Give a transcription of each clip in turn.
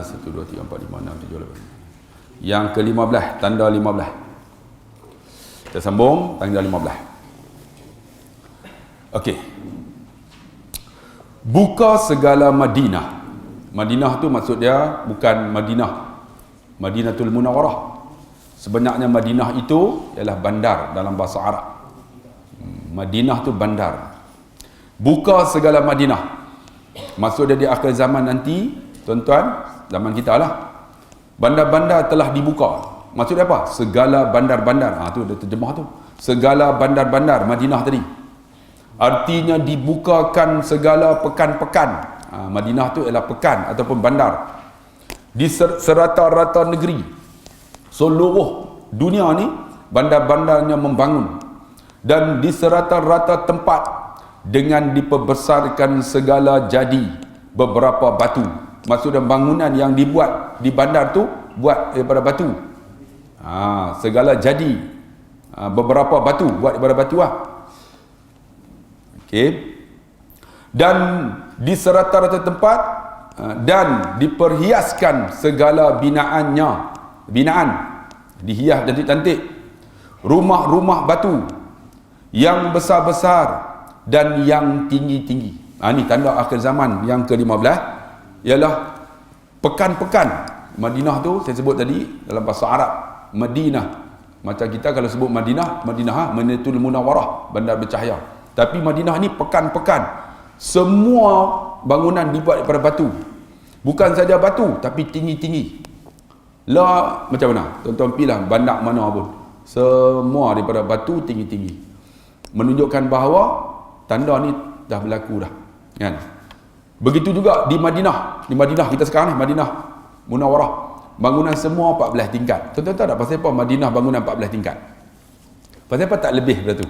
1, 2, 3, 4, 5, 6, 7, 8. Yang ke-15, tanda 15. Kita sambung tanda 15. Okey. Buka segala Madinah. Madinah tu maksud dia bukan Madinatul Munawwarah. Sebenarnya Madinah itu ialah bandar dalam bahasa Arab. Madinah tu bandar. Buka segala Madinah. Maksud dia di akhir zaman nanti, tuan-tuan, zaman kita lah, bandar-bandar telah dibuka. Maksud dia apa? Segala bandar-bandar. Tu dia terjemah tu. Segala bandar-bandar Madinah tadi. Artinya dibukakan segala pekan-pekan. Madinah tu ialah pekan ataupun bandar. Di serata-rata negeri. Seluruh dunia ni bandar-bandarnya membangun. Dan di serata-rata tempat dengan diperbesarkan segala jadi beberapa batu. Maksudnya bangunan yang dibuat di bandar tu buat daripada batu. Segala jadi beberapa batu buat daripada batu lah. Okey. Dan di serata-rata tempat dan diperhiaskan segala binaan dihias cantik-cantik, rumah-rumah batu yang besar-besar dan yang tinggi-tinggi. Ini tanda akhir zaman yang ke-15 ialah pekan-pekan. Madinah tu saya sebut tadi dalam bahasa Arab Madinah. Macam kita kalau sebut Madinah, Madinatul Munawwarah, bandar bercahaya. Tapi Madinah ni pekan-pekan. Semua bangunan dibuat daripada batu. Bukan saja batu, tapi tinggi-tinggi. Lah, macam mana? Tuan-tuan pilih bandar mana pun. Semua daripada batu tinggi-tinggi. Menunjukkan bahawa tanda ni dah berlaku dah. Kan? Begitu juga di Madinah. Di Madinah kita sekarang ni, Madinah Munawwarah. Bangunan semua 14 tingkat. Tuan-tuan tahu tak pasal apa Madinah bangunan 14 tingkat? Pasal apa tak lebih daripada tu?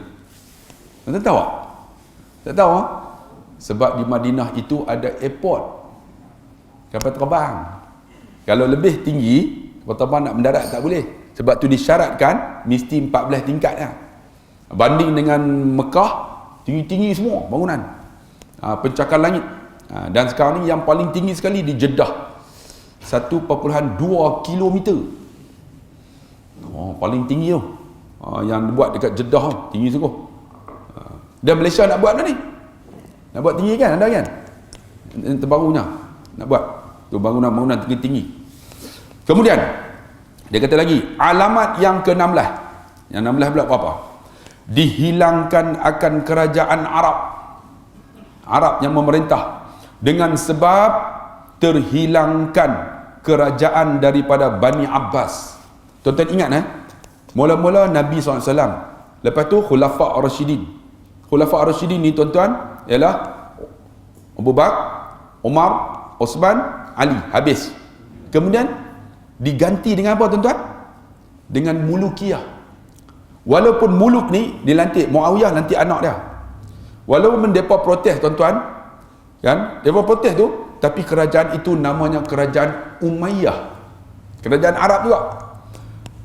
Tuan-tuan tahu tak? Tak tahu? Sebab di Madinah itu ada airport, kapal terbang. Kalau lebih tinggi, kapal terbang nak mendarat tak boleh. Sebab tu disyaratkan mesti 14 tingkat lah. Banding dengan Mekah, tinggi-tinggi semua bangunan, pencakar langit. Dan sekarang ni yang paling tinggi sekali di Jeddah, 1.2 kilometer. Paling tinggi tu. Yang dibuat dekat Jeddah tu, tinggi sungguh. Dan Malaysia nak buat ni. Nak buat tinggi kan, ada kan? Terbarunya nak buat tu bangunan-bangunan tinggi-tinggi. Kemudian dia kata lagi, alamat yang ke-16. Yang 16 pula apa? Dihilangkan akan kerajaan Arab yang memerintah dengan sebab terhilangkan kerajaan daripada Bani Abbas. Tuan-tuan ingat mula-mula Nabi SAW, lepas tu Khulafa' Ar-Rasyidin. Khulafa' Ar-Rasyidin ni tuan-tuan ialah Abu Bakar, Umar, Osman, Ali. Habis. Kemudian diganti dengan apa tuan-tuan? Dengan mulukiyah. Walaupun muluk ni dilantik, Muawiyah lantik anak dia. Walaupun mereka protes tuan-tuan, kan? Mereka protes tu, tapi kerajaan itu namanya kerajaan Umayyah. Kerajaan Arab juga.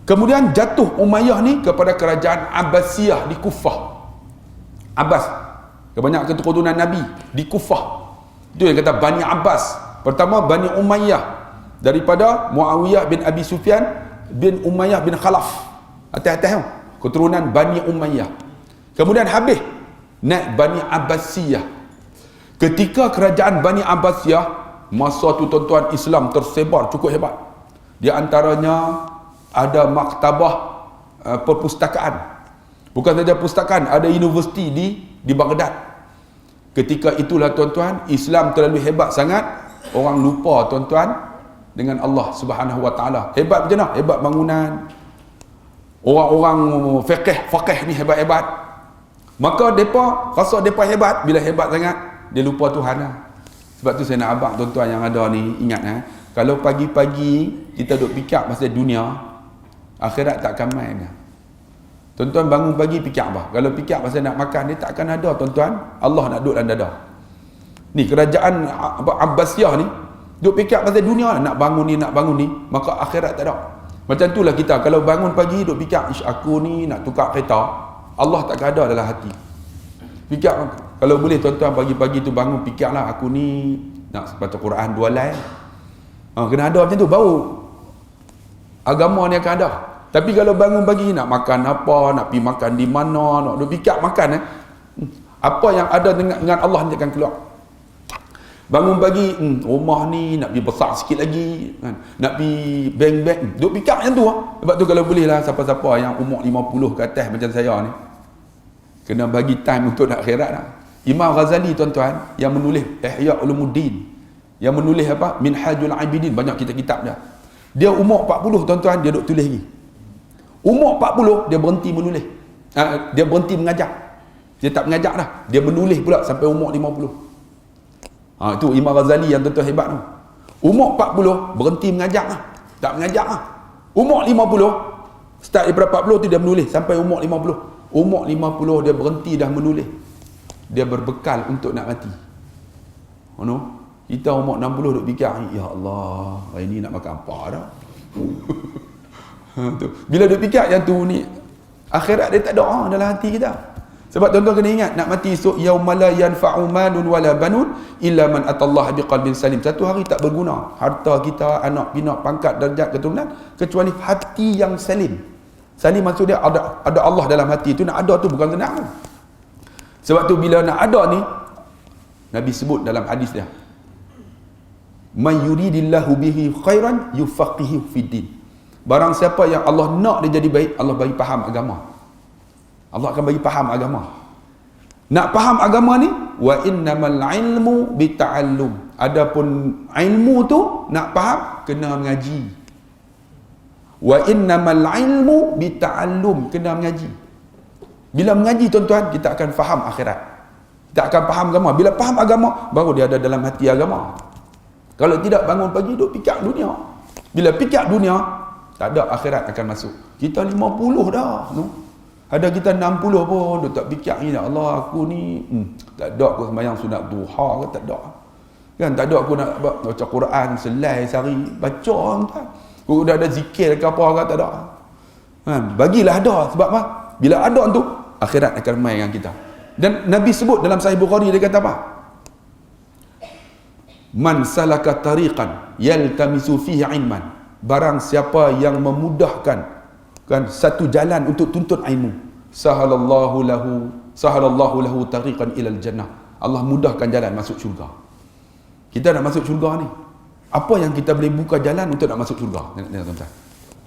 Kemudian jatuh Umayyah ni kepada kerajaan Abbasiyah di Kufah. Abbas, kebanyakan keturunan Nabi di Kufah. Itu yang kata Bani Abbas. Pertama Bani Umayyah daripada Muawiyah bin Abi Sufyan bin Umayyah bin Khalaf. Atas-atas keturunan Bani Umayyah. Kemudian habis naik Bani Abbasiyah. Ketika kerajaan Bani Abbasiyah, masa tu tuan-tuan Islam tersebar cukup hebat. Di antaranya ada maktabah perpustakaan. Bukan saja perpustakaan, ada universiti di Baghdad. Ketika itulah tuan-tuan, Islam terlalu hebat sangat, orang lupa tuan-tuan dengan Allah Subhanahu Wa Taala. Hebat macam mana? Hebat bangunan. Orang-orang faqih ni hebat-hebat. Maka depa rasa depa hebat, bila hebat sangat dia lupa Tuhan lah. Sebab tu saya nak abang tuan-tuan yang ada ni ingat kalau pagi-pagi kita duk fikir pasal dunia, akhirat takkan main dah. Tuan-tuan bangun pagi fikir apa? Kalau fikir pasal nak makan, dia takkan ada tuan-tuan. Allah nak duduk dalam dada. Ni kerajaan Abbasiyah ni duk fikir pasal dunia, nak bangun ni, maka akhirat tak ada. Macam itulah kita, kalau bangun pagi duk fikir, aku ni nak tukar kereta, Allah takkan ada dalam hati. Fikir, kalau boleh tuan-tuan pagi-pagi tu bangun fikirlah, aku ni nak baca Quran 2 line. Kena ada macam tu baru agama ni akan ada. Tapi kalau bangun pagi nak makan apa, nak pergi makan di mana, nak duk fikir makan apa yang ada dengan Allah nanti akan keluar. Bangun pagi, rumah ni nak pergi besar sikit lagi kan? Nak pergi bank-bank, duk fikir macam tu Sebab tu kalau boleh lah siapa-siapa yang umur 50 ke atas macam saya ni, kena bagi time untuk nak akhirat lah. Imam Ghazali tuan-tuan yang menulis Ihya Ulumuddin, yang menulis apa? Minhajul Abidin, banyak kitab-kitab dia. Dia umur 40 tuan-tuan, dia duk tulis lagi. Umur 40 dia berhenti menulis. Dia berhenti mengajar. Dia tak mengajar dah. Dia menulis pula sampai umur 50. Itu Imam Ghazali yang tuan-tuan hebat tu. Umur 40 berhenti mengajar lah. Tak mengajar lah. Umur 50 start daripada 40 tu dia menulis sampai umur 50. Umur 50 dia berhenti dah menulis. Dia berbekal untuk nak mati. Kita umur 60 duk fikir, ya Allah, hari ni nak makan apa dah. Bila duk fikir yang tu ni, akhirat dia tak ada dalam hati kita. Sebab tuan-tuan kena ingat, nak mati esok yaumala la yanfa'u malun wala banun illa man atallaha biqalbin salim. Satu hari tak berguna harta kita, anak pinak, pangkat, darjat, keturunan, kecuali hati yang salim. Salim maksud dia ada Allah dalam hati. Itu nak ada tu bukan senang. Sebab tu bila nak ada ni, Nabi sebut dalam hadis dia, man yuridillahu bihi khairan yufaqihu fiddin. Barang siapa yang Allah nak dia jadi baik, Allah bagi faham agama. Allah akan bagi faham agama. Nak faham agama ni, wa innamal ilmu bita'allum. Adapun ilmu tu nak faham kena mengaji. Wa innamal ilmu bita'allum, kena mengaji. Bila mengaji tuan-tuan, kita akan faham akhirat. Kita akan faham agama. Bila faham agama, baru dia ada dalam hati agama. Kalau tidak, bangun pagi duk fikir dunia. Bila fikir dunia, tak ada akhirat akan masuk. Kita 50 dah. Ada kita 60 pun dia tak fikir ni, Allah aku ni tak ada aku sembahyang sunat duha ke, tak ada. Kan tak ada aku nak baca Quran selai sehari, baca kan. Aku dah ada zikir ke apa ke, tak ada. Kan bagilah ada, sebab apa? Bila ada tu akhirat akan main dengan kita. Dan Nabi sebut dalam Sahih Bukhari, dia kata apa? Man salaka tariqan yaltamisu fihi ilman. Barang siapa yang memudahkan kan satu jalan untuk tuntut ilmu, sahalallahu lahu tariqan ilal jannah. Allah mudahkan jalan masuk syurga. Kita nak masuk syurga ni, apa yang kita boleh buka jalan untuk nak masuk syurga? Tuan-tuan,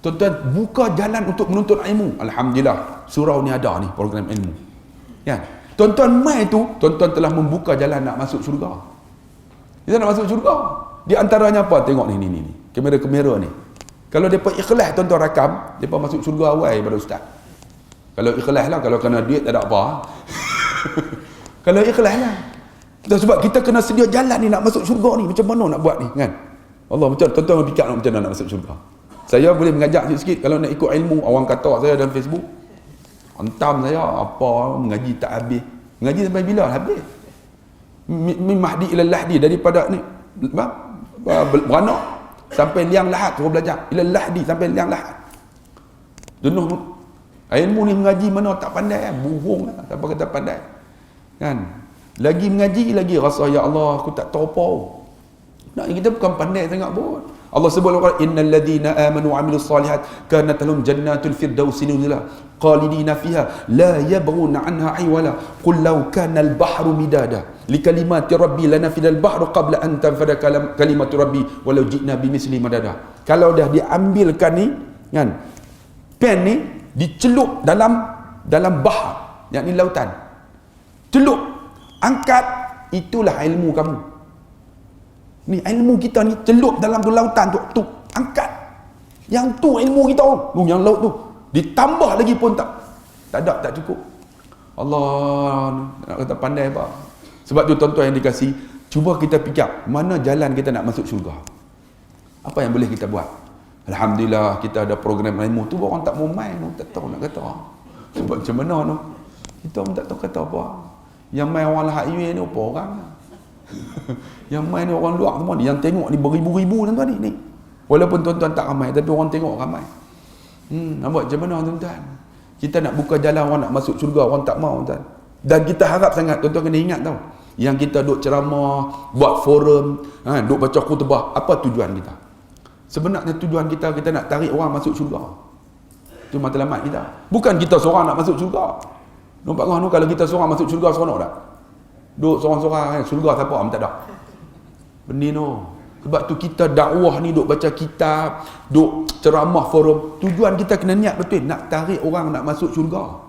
tuan-tuan buka jalan untuk menuntut ilmu. Alhamdulillah, surau ni ada ni program ilmu. Kan? Tuan-tuan mai tu, tuan-tuan telah membuka jalan nak masuk syurga. Kita nak masuk syurga. Di antaranya apa? Tengok ni. Kamera-kamera ni. Kalau depa ikhlas tuan-tuan rakam, depa masuk syurga awal daripada ustaz. Kalau ikhlas lah, kalau kena duit tak ada apa. Kalau ikhlas lah. Sebab kita kena sedia jalan ni nak masuk syurga ni. Macam mana nak buat ni kan? Allah macam tuan-tuan fikir macam mana nak masuk syurga. Saya boleh mengajak sikit kalau nak ikut ilmu. Orang kata saya dalam Facebook, hantam saya apa mengaji tak habis. Mengaji sampai bila habis? Min mahdi ila lahdi, daripada ni beranak sampai liang lahat suruh belajar. Ila lahdi sampai liang lahat. Jenuh ilmu ni mengaji mana tak pandai, bohong lah. Siapa kata pandai? Kan? Lagi mengaji lagi rasa ya Allah aku tak tahu apa. Nak kita bukan pandai sangat pun. Allah sebut dalam Quran, innal ladzina amanu wa amilus solihat kanat lahum jannatul firdausi nuzula khalidina fiha la yabghuna anha hiwala qul law kana al bahru midada likalimati rabbi lanafidal bahru qabla an tanfada kalimatu rabbi walau ji'na bimisli madada. Kalau dah diambilkan ni kan, pen ni dicelup dalam bahar, yakni lautan, celup, angkat, itulah ilmu kamu. Ni ilmu kita ni celup dalam tu lautan tu angkat. Yang tu ilmu kita tu, yang laut tu. Ditambah lagi pun tak ada, tak cukup. Allah nak kata pandai apa? Sebab tu tuan-tuan yang dikasih, cuba kita fikir mana jalan kita nak masuk syurga. Apa yang boleh kita buat? Alhamdulillah kita ada program ilmu tu, orang tak mau main, tak tahu nak kata. Sebab macam mana tu? Kita pun tak tahu kata apa. Yang main orang Lahad Iwe ni apa orang? Yang main ni orang luar semua ni, yang tengok ni beribu-ribu tuan-tuan ni. Walaupun tuan-tuan tak ramai, tapi orang tengok ramai. Nampak macam mana tuan-tuan? Kita nak buka jalan orang nak masuk syurga, orang tak mau tuan. Dan kita harap sangat, tuan-tuan kena ingat tau, yang kita duk ceramah, buat forum, duk baca khutbah, apa tujuan kita? Sebenarnya tujuan kita nak tarik orang masuk syurga. Itu matlamat kita. Bukan kita seorang nak masuk syurga. Nampak orang tu, kalau kita seorang masuk syurga, seronok tak? Duduk seorang-seorang, syurga siapa? Tak ada. Benih tu. Sebab tu kita dakwah ni, duk baca kitab, duk ceramah forum. Tujuan kita kena niat betul, nak tarik orang nak masuk syurga.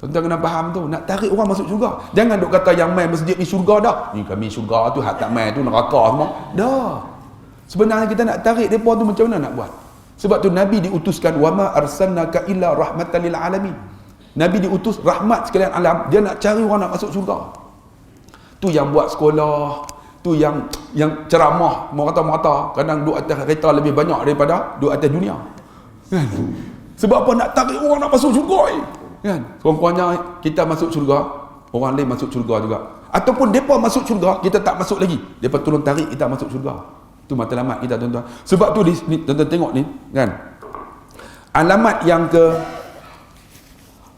Tuan-tuan kena faham tu, nak tarik orang masuk syurga. Jangan duk kata yang main masjid ni syurga dah. Ni kami syurga tu, hak tak main tu neraka semua. Dah. Sebenarnya kita nak tarik depa tu macam mana nak buat? Sebab tu Nabi diutuskan, wama arsalnaka illa rahmatan lil alamin. Nabi diutus rahmat sekalian alam, dia nak cari orang nak masuk syurga. Tu yang buat sekolah, tu yang ceramah merata-merata, kadang duduk atas kereta lebih banyak daripada duduk atas dunia. Kan? Sebab apa? Nak tarik orang nak masuk syurga. Kan? Kurang-kurangnya kita masuk syurga, orang lain masuk syurga juga. Ataupun depa masuk syurga, kita tak masuk lagi. Depa tolong tarik kita masuk syurga. Itu matlamat kita, tuan-tuan. Sebab tu ni, tuan-tuan tengok ni, kan? Alamat yang ke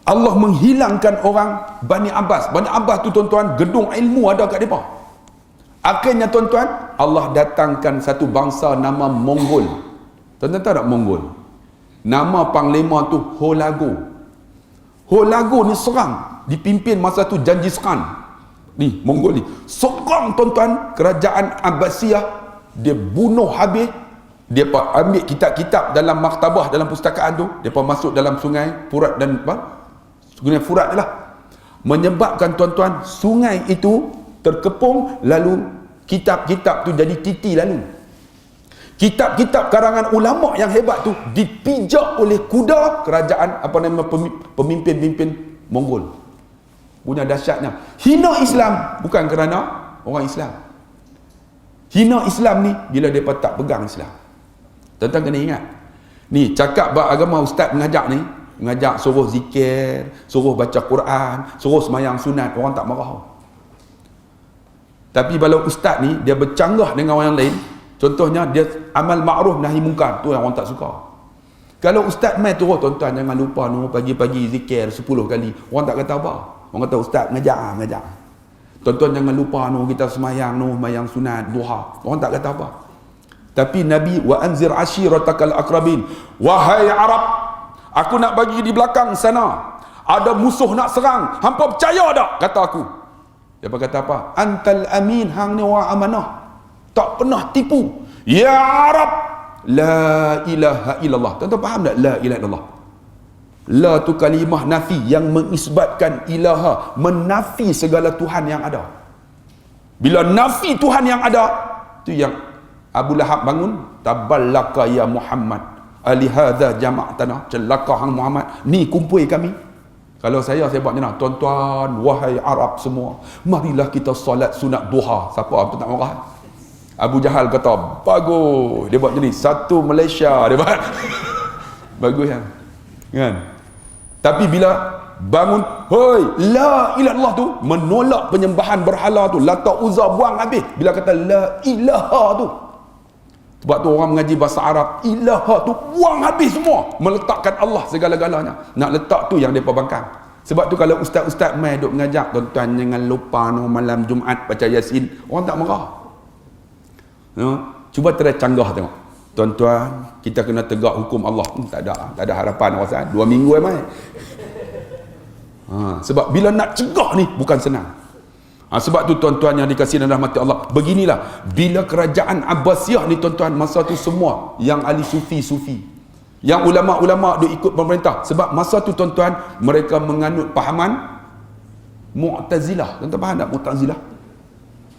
Allah menghilangkan orang Bani Abbas. Bani Abbas tu, tuan-tuan, gedung ilmu ada kat depa. Akhirnya, tuan-tuan, Allah datangkan satu bangsa nama Mongol. Tuan-tuan tahu tak Mongol? Nama panglima tu Holago. Holago ni serang, dipimpin masa tu Genghis Khan. Ni Mongol ni serang, tuan-tuan, kerajaan Abbasiyah. Dia bunuh habis. Dia ambil kitab-kitab dalam maktabah, dalam pustakaan tu, dia masuk dalam sungai Furat dan apa? Sungai Furat je lah. Menyebabkan, tuan-tuan, sungai itu terkepung, lalu kitab-kitab tu jadi titi lalu. Kitab-kitab karangan ulama yang hebat tu dipijak oleh kuda kerajaan pemimpin-pemimpin Mongol. Punya dahsyatnya. Hina Islam bukan kerana orang Islam. Hina Islam ni bila mereka tak pegang Islam. Tuan-tuan kena ingat. Ni cakap bab agama, ustaz mengajak ni, mengajak suruh zikir, suruh baca Quran, suruh semayang sunat, orang tak marah. Tapi kalau ustaz ni dia bercanggah dengan orang lain, contohnya dia amal ma'ruf nahi mungkar, tu yang orang tak suka. Kalau ustaz mai turun, tuan-tuan jangan lupa pagi-pagi zikir 10 kali, orang tak kata apa. Orang kata ustaz ngajak. Tuan-tuan jangan lupa kita semayang semayang sunat duha, orang tak kata apa. Tapi Nabi, wa anzir ashiratakal akrabin, wahai Arab, aku nak bagi di belakang sana ada musuh nak serang, hampa percaya tak? Kata aku. Dia kata apa? Antal amin, hang ni orang amanah, tak pernah tipu. Ya Arab, la ilaha illallah. Tuan-tuan faham tak la ilaha illallah? La tu kalimah nafi yang mengisbatkan ilaha, menafi segala Tuhan yang ada. Bila nafi Tuhan yang ada, tu yang Abu Lahab bangun, taballaka ya Muhammad, alihadza jama'tana, celaka hang Muhammad, ni kumpul kami. Kalau saya buat macam mana? Tuan-tuan, wahai Arab semua, marilah kita solat sunat duha. Siapa tak marah? Abu Jahal kata, bagus. Dia buat macam ni, satu Malaysia dia buat. Bagus kan? Tapi bila bangun, hoi, la ilaha illallah tu, menolak penyembahan berhala tu, Lata Uzza buang habis. Bila kata la ilaha tu, sebab tu orang mengaji bahasa Arab, ilaha tu buang habis semua, meletakkan Allah segala-galanya. Nak letak tu yang mereka bangkang. Sebab tu kalau ustaz-ustaz mai duk mengajak, tuan-tuan jangan lupa malam Jumaat baca Yasin, orang tak marah. Cuba try canggah tengok. Tuan-tuan, kita kena tegak hukum Allah. Tak ada harapan rasa 2 minggu mai. Sebab bila nak cegah ni bukan senang. Sebab tu tuan-tuan yang dikasihi dan rahmati Allah, beginilah bila kerajaan Abbasiyah ni, tuan-tuan, masa tu semua yang ahli sufi, yang ulama-ulama duk ikut pemerintah. Sebab masa tu, tuan-tuan, mereka menganut pahaman Mu'tazilah. Tuan-tuan faham tak Mu'tazilah?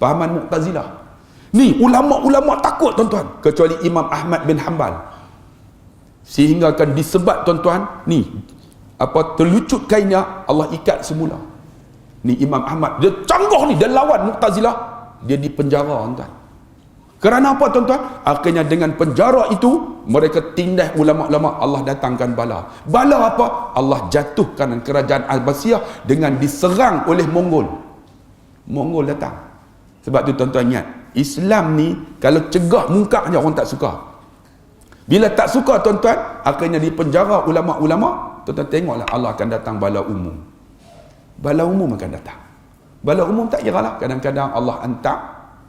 Pahaman Mu'tazilah ni ulama-ulama takut, tuan-tuan, kecuali Imam Ahmad bin Hanbal, sehingga akan disebat, tuan-tuan, ni terlucut kainnya Allah ikat semula. Ni Imam Ahmad, dia canggah ni, dia lawan Mu'tazilah, dia dipenjara, tuan-tuan. Kerana apa, tuan-tuan? Akhirnya dengan penjara itu mereka tindas ulama-ulama, Allah datangkan bala. Bala apa? Allah jatuhkan kerajaan Abbasiyah dengan diserang oleh Mongol. Mongol datang. Sebab tu tuan-tuan ingat, Islam ni kalau cegah mungkar je orang tak suka. Bila tak suka, tuan-tuan, akhirnya dipenjara ulama-ulama. Tuan-tuan tengoklah, Allah akan datang bala umum. Bala umum akan datang. Bala umum tak kira lah. Kadang-kadang Allah hantar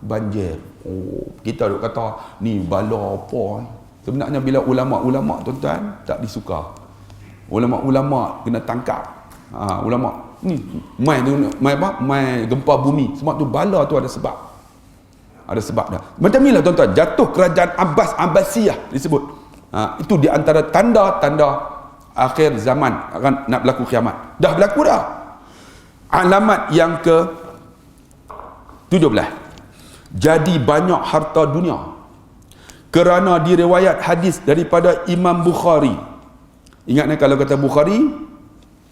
banjir. Oh, kita duk kata ni bala apa. Sebenarnya bila ulama-ulama tuan-tuan tak disuka. Ulama-ulama kena tangkap. Ulama ni mai gempa bumi. Semua tu bala tu ada sebab. Ada sebab dah. Macam inilah tuan-tuan, jatuh kerajaan Abbasiyah disebut. Itu di antara tanda-tanda akhir zaman akan nak berlaku kiamat. Dah berlaku dah. Alamat yang ke 17. Jadi banyak harta dunia kerana diriwayat hadis daripada Imam Bukhari. Ingat ni, kalau kata Bukhari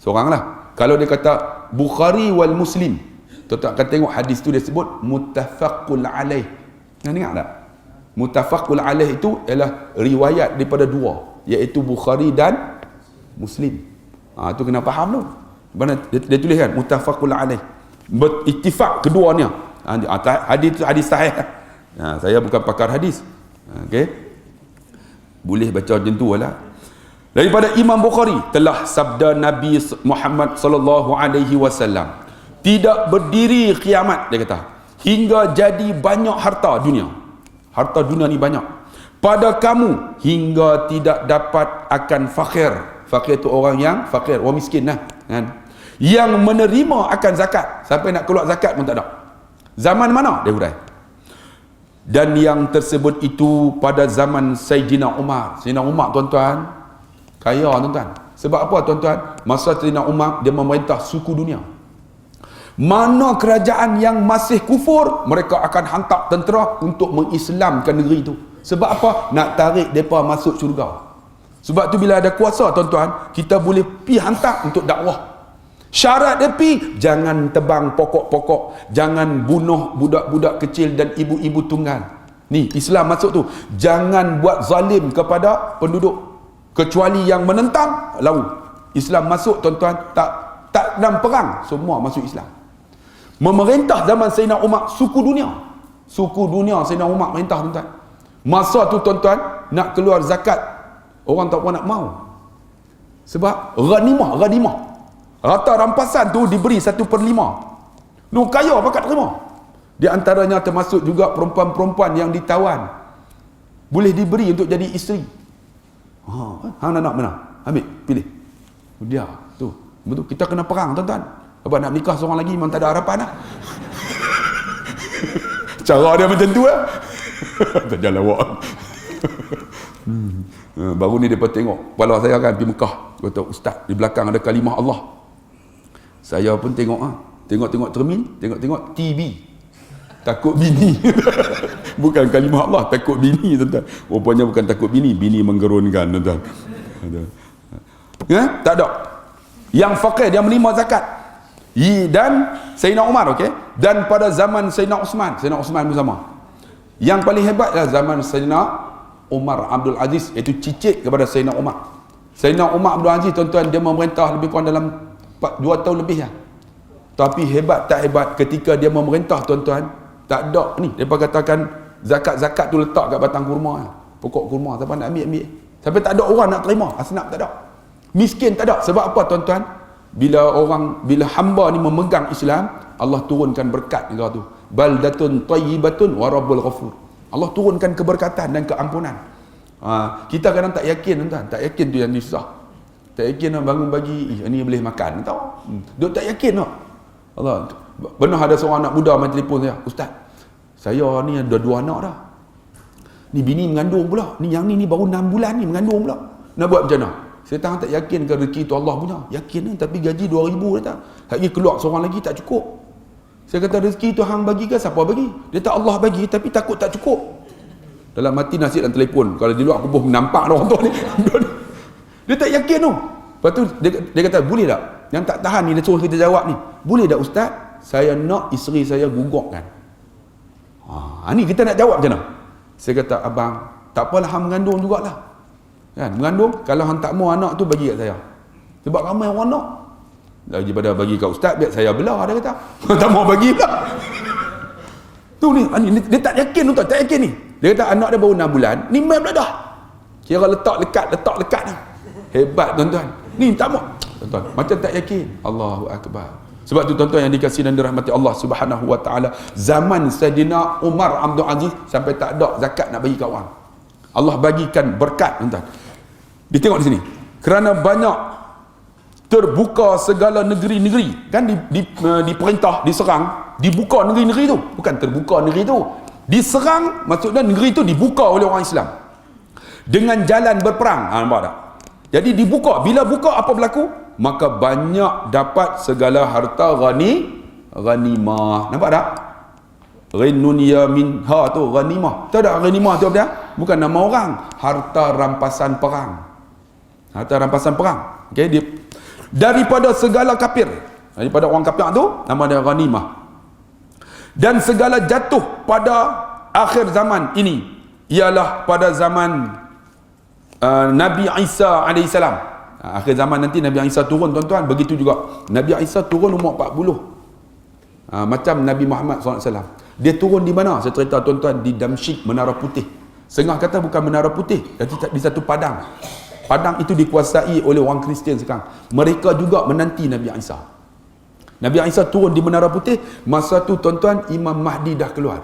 seoranglah. Kalau dia kata Bukhari wal Muslim, tuan-tuan akan tengok hadis tu dia sebut muttafaqul alaih. Ingat tak? Muttafaqul alaih itu ialah riwayat daripada dua, iaitu Bukhari dan Muslim. Itu kena faham tu. Mana dia tulis kan muttafaqul alaih, berittifaq keduanya. Hadis sahih. Saya bukan pakar hadis. Okey. Boleh baca macam tu lah. Daripada Imam Bukhari, telah sabda Nabi Muhammad sallallahu alaihi wasallam, tidak berdiri kiamat, dia kata, hingga jadi banyak harta dunia. Harta dunia ni banyak pada kamu hingga tidak dapat akan fakir. Fakir tu orang yang fakir, orang miskin lah kan? Yang menerima akan zakat. Sampai nak keluar zakat pun tak ada. Zaman mana? Dia hurai. Dan yang tersebut itu pada zaman Sayyidina Umar. Sayyidina Umar tuan-tuan kaya tuan-tuan. Sebab apa tuan-tuan? Masa Sayyidina Umar dia memerintah suku dunia. Mana kerajaan yang masih kufur, mereka akan hantar tentera untuk mengislamkan negeri itu. Sebab apa? Nak tarik mereka masuk syurga. Sebab tu bila ada kuasa tuan-tuan, kita boleh pi hantar untuk dakwah. Syarat dia pi, jangan tebang pokok-pokok, jangan bunuh budak-budak kecil dan ibu-ibu tunggal. Ni Islam masuk tu. Jangan buat zalim kepada penduduk, kecuali yang menentang lalu. Islam masuk tuan-tuan, tak dalam perang, semua masuk Islam. Memerintah zaman Sayyidina Umar suku dunia. Suku dunia Sayyidina Umar merintah tuan-tuan. Masa tu tuan-tuan nak keluar zakat, orang tak pernah nak mau. Sebab ghanimah. Rata rampasan tu diberi 1/5. Nu kaya pakat terima. Di antaranya termasuk juga perempuan-perempuan yang ditawan. Boleh diberi untuk jadi isteri. Hang nak mana? Ambil, pilih. Dia tu. Betul, kita kena perang tuan-tuan. Sebab nak nikah seorang lagi memang tak ada harapan lah. Cara dia macam tu lah. Tak jalan awak. Baru ni dia tengok kepala saya kan pergi Mekah. Dia kata, ustaz, di belakang ada kalimah Allah. Saya pun tengok tengok cermin, tengok TV. Takut bini. Bukan kalimah Allah, takut bini tuan-tuan. Rupanya bukan takut bini menggerunkan tuan-tuan. Tak ada. Yang fakir dia menerima zakat. Dan Sayyidina Umar, okey. Dan pada zaman Sayyidina Osman pun sama. Yang paling hebat adalah zaman Sayyidina Umar Abdul Aziz, iaitu cicit kepada Sayyidina Umar. Sayyidina Umar Abdul Aziz tuan-tuan, dia memerintah lebih kurang dalam 2 tahun lebih lah. Tapi hebat tak hebat, ketika dia memerintah tuan-tuan, tak ada ni, mereka katakan zakat-zakat tu letak kat batang kurma, pokok kurma, siapa nak ambil. Sampai tak ada orang nak terima, asnaf tak ada, miskin tak ada. Sebab apa tuan-tuan? Bila hamba ni memegang Islam, Allah turunkan berkat negara tu. Baldatun tayyibatun wa rabbul ghafur. Allah turunkan keberkatan dan keampunan. Kita kadang tak yakin tuan-tuan, tak yakin tu yang susah. Tak yakin nak bangun pagi, ni boleh makan tahu. Dia tak yakin tak. Allah. Benar ada seorang anak muda main telefon saya, ustaz, saya ni ada 2 anak dah. Ni bini mengandung pula. Ni yang ni baru 6 bulan ni mengandung pula. Nak buat macam mana? Saya tak yakin ke rezeki tu Allah punya. Yakin ni, tapi gaji 2,000 dia tak. Lagi keluar seorang lagi tak cukup. Saya kata rezeki tu hang bagi ke siapa bagi? Dia tak Allah bagi, tapi takut tak cukup. Dalam hati nasi dan telefon. Kalau di luar kubur nampak orang tu ni. Dia tak yakin tu. Lepas tu dia kata, boleh tak? Yang tak tahan ni, dia suruh kita jawab ni. Boleh tak ustaz? Saya nak isteri saya gugurkan. Ni kita nak jawab macam mana? Saya kata, abang, tak apalah, hang mengandung jugalah. Kan, mengandung, kalau hang tak mau anak tu bagi kat saya. Sebab ramai orang nak. Daripada bagi kat ustaz, biar saya belah, dia kata. Tak mau bagi pula. Tu ni, dia tak yakin tu, tak yakin ni. Dia kata anak dia baru 6 bulan, ni main pula dah. Kira letak lekat dah. Hebat tuan-tuan. Ni tak mau. Tuan-tuan, macam tak yakin. Allahu Akbar. Sebab tu tuan-tuan yang dikasihi dan dirahmati Allah Subhanahu wa taala, zaman Saidina Umar Abdul Aziz sampai tak ada zakat nak bagi kat orang. Allah bagikan berkat, tuan-tuan. Dia tengok di sini. Kerana banyak terbuka segala negeri-negeri, kan diperintah, diserang, dibuka negeri-negeri tu, bukan terbuka negeri tu, diserang, maksudnya negeri tu dibuka oleh orang Islam dengan jalan berperang. Nampak tak? Jadi dibuka, bila buka apa berlaku? Maka banyak dapat segala harta ghanimah. Nampak tak? Ghanunia minha tu ghanimah. Tahu tak ghanimah tu apa dia? Bukan nama orang, harta rampasan perang. Harta rampasan perang. Okey, dia daripada segala kafir. Daripada orang kafir tu nama dia ghanimah. Dan segala jatuh pada akhir zaman ini ialah pada zaman Nabi Isa alaihissalam. Akhir zaman nanti Nabi Isa turun, tuan-tuan. Begitu juga Nabi Isa turun umur 40. Macam Nabi Muhammad SAW. Dia turun di mana? Saya cerita tuan-tuan, di Damsyik, Menara Putih. Setengah kata bukan Menara Putih, di satu padang. Padang itu dikuasai oleh orang Kristian sekarang. Mereka juga menanti Nabi Isa. Nabi Isa turun di Menara Putih. Masa tu tuan-tuan, Imam Mahdi dah keluar.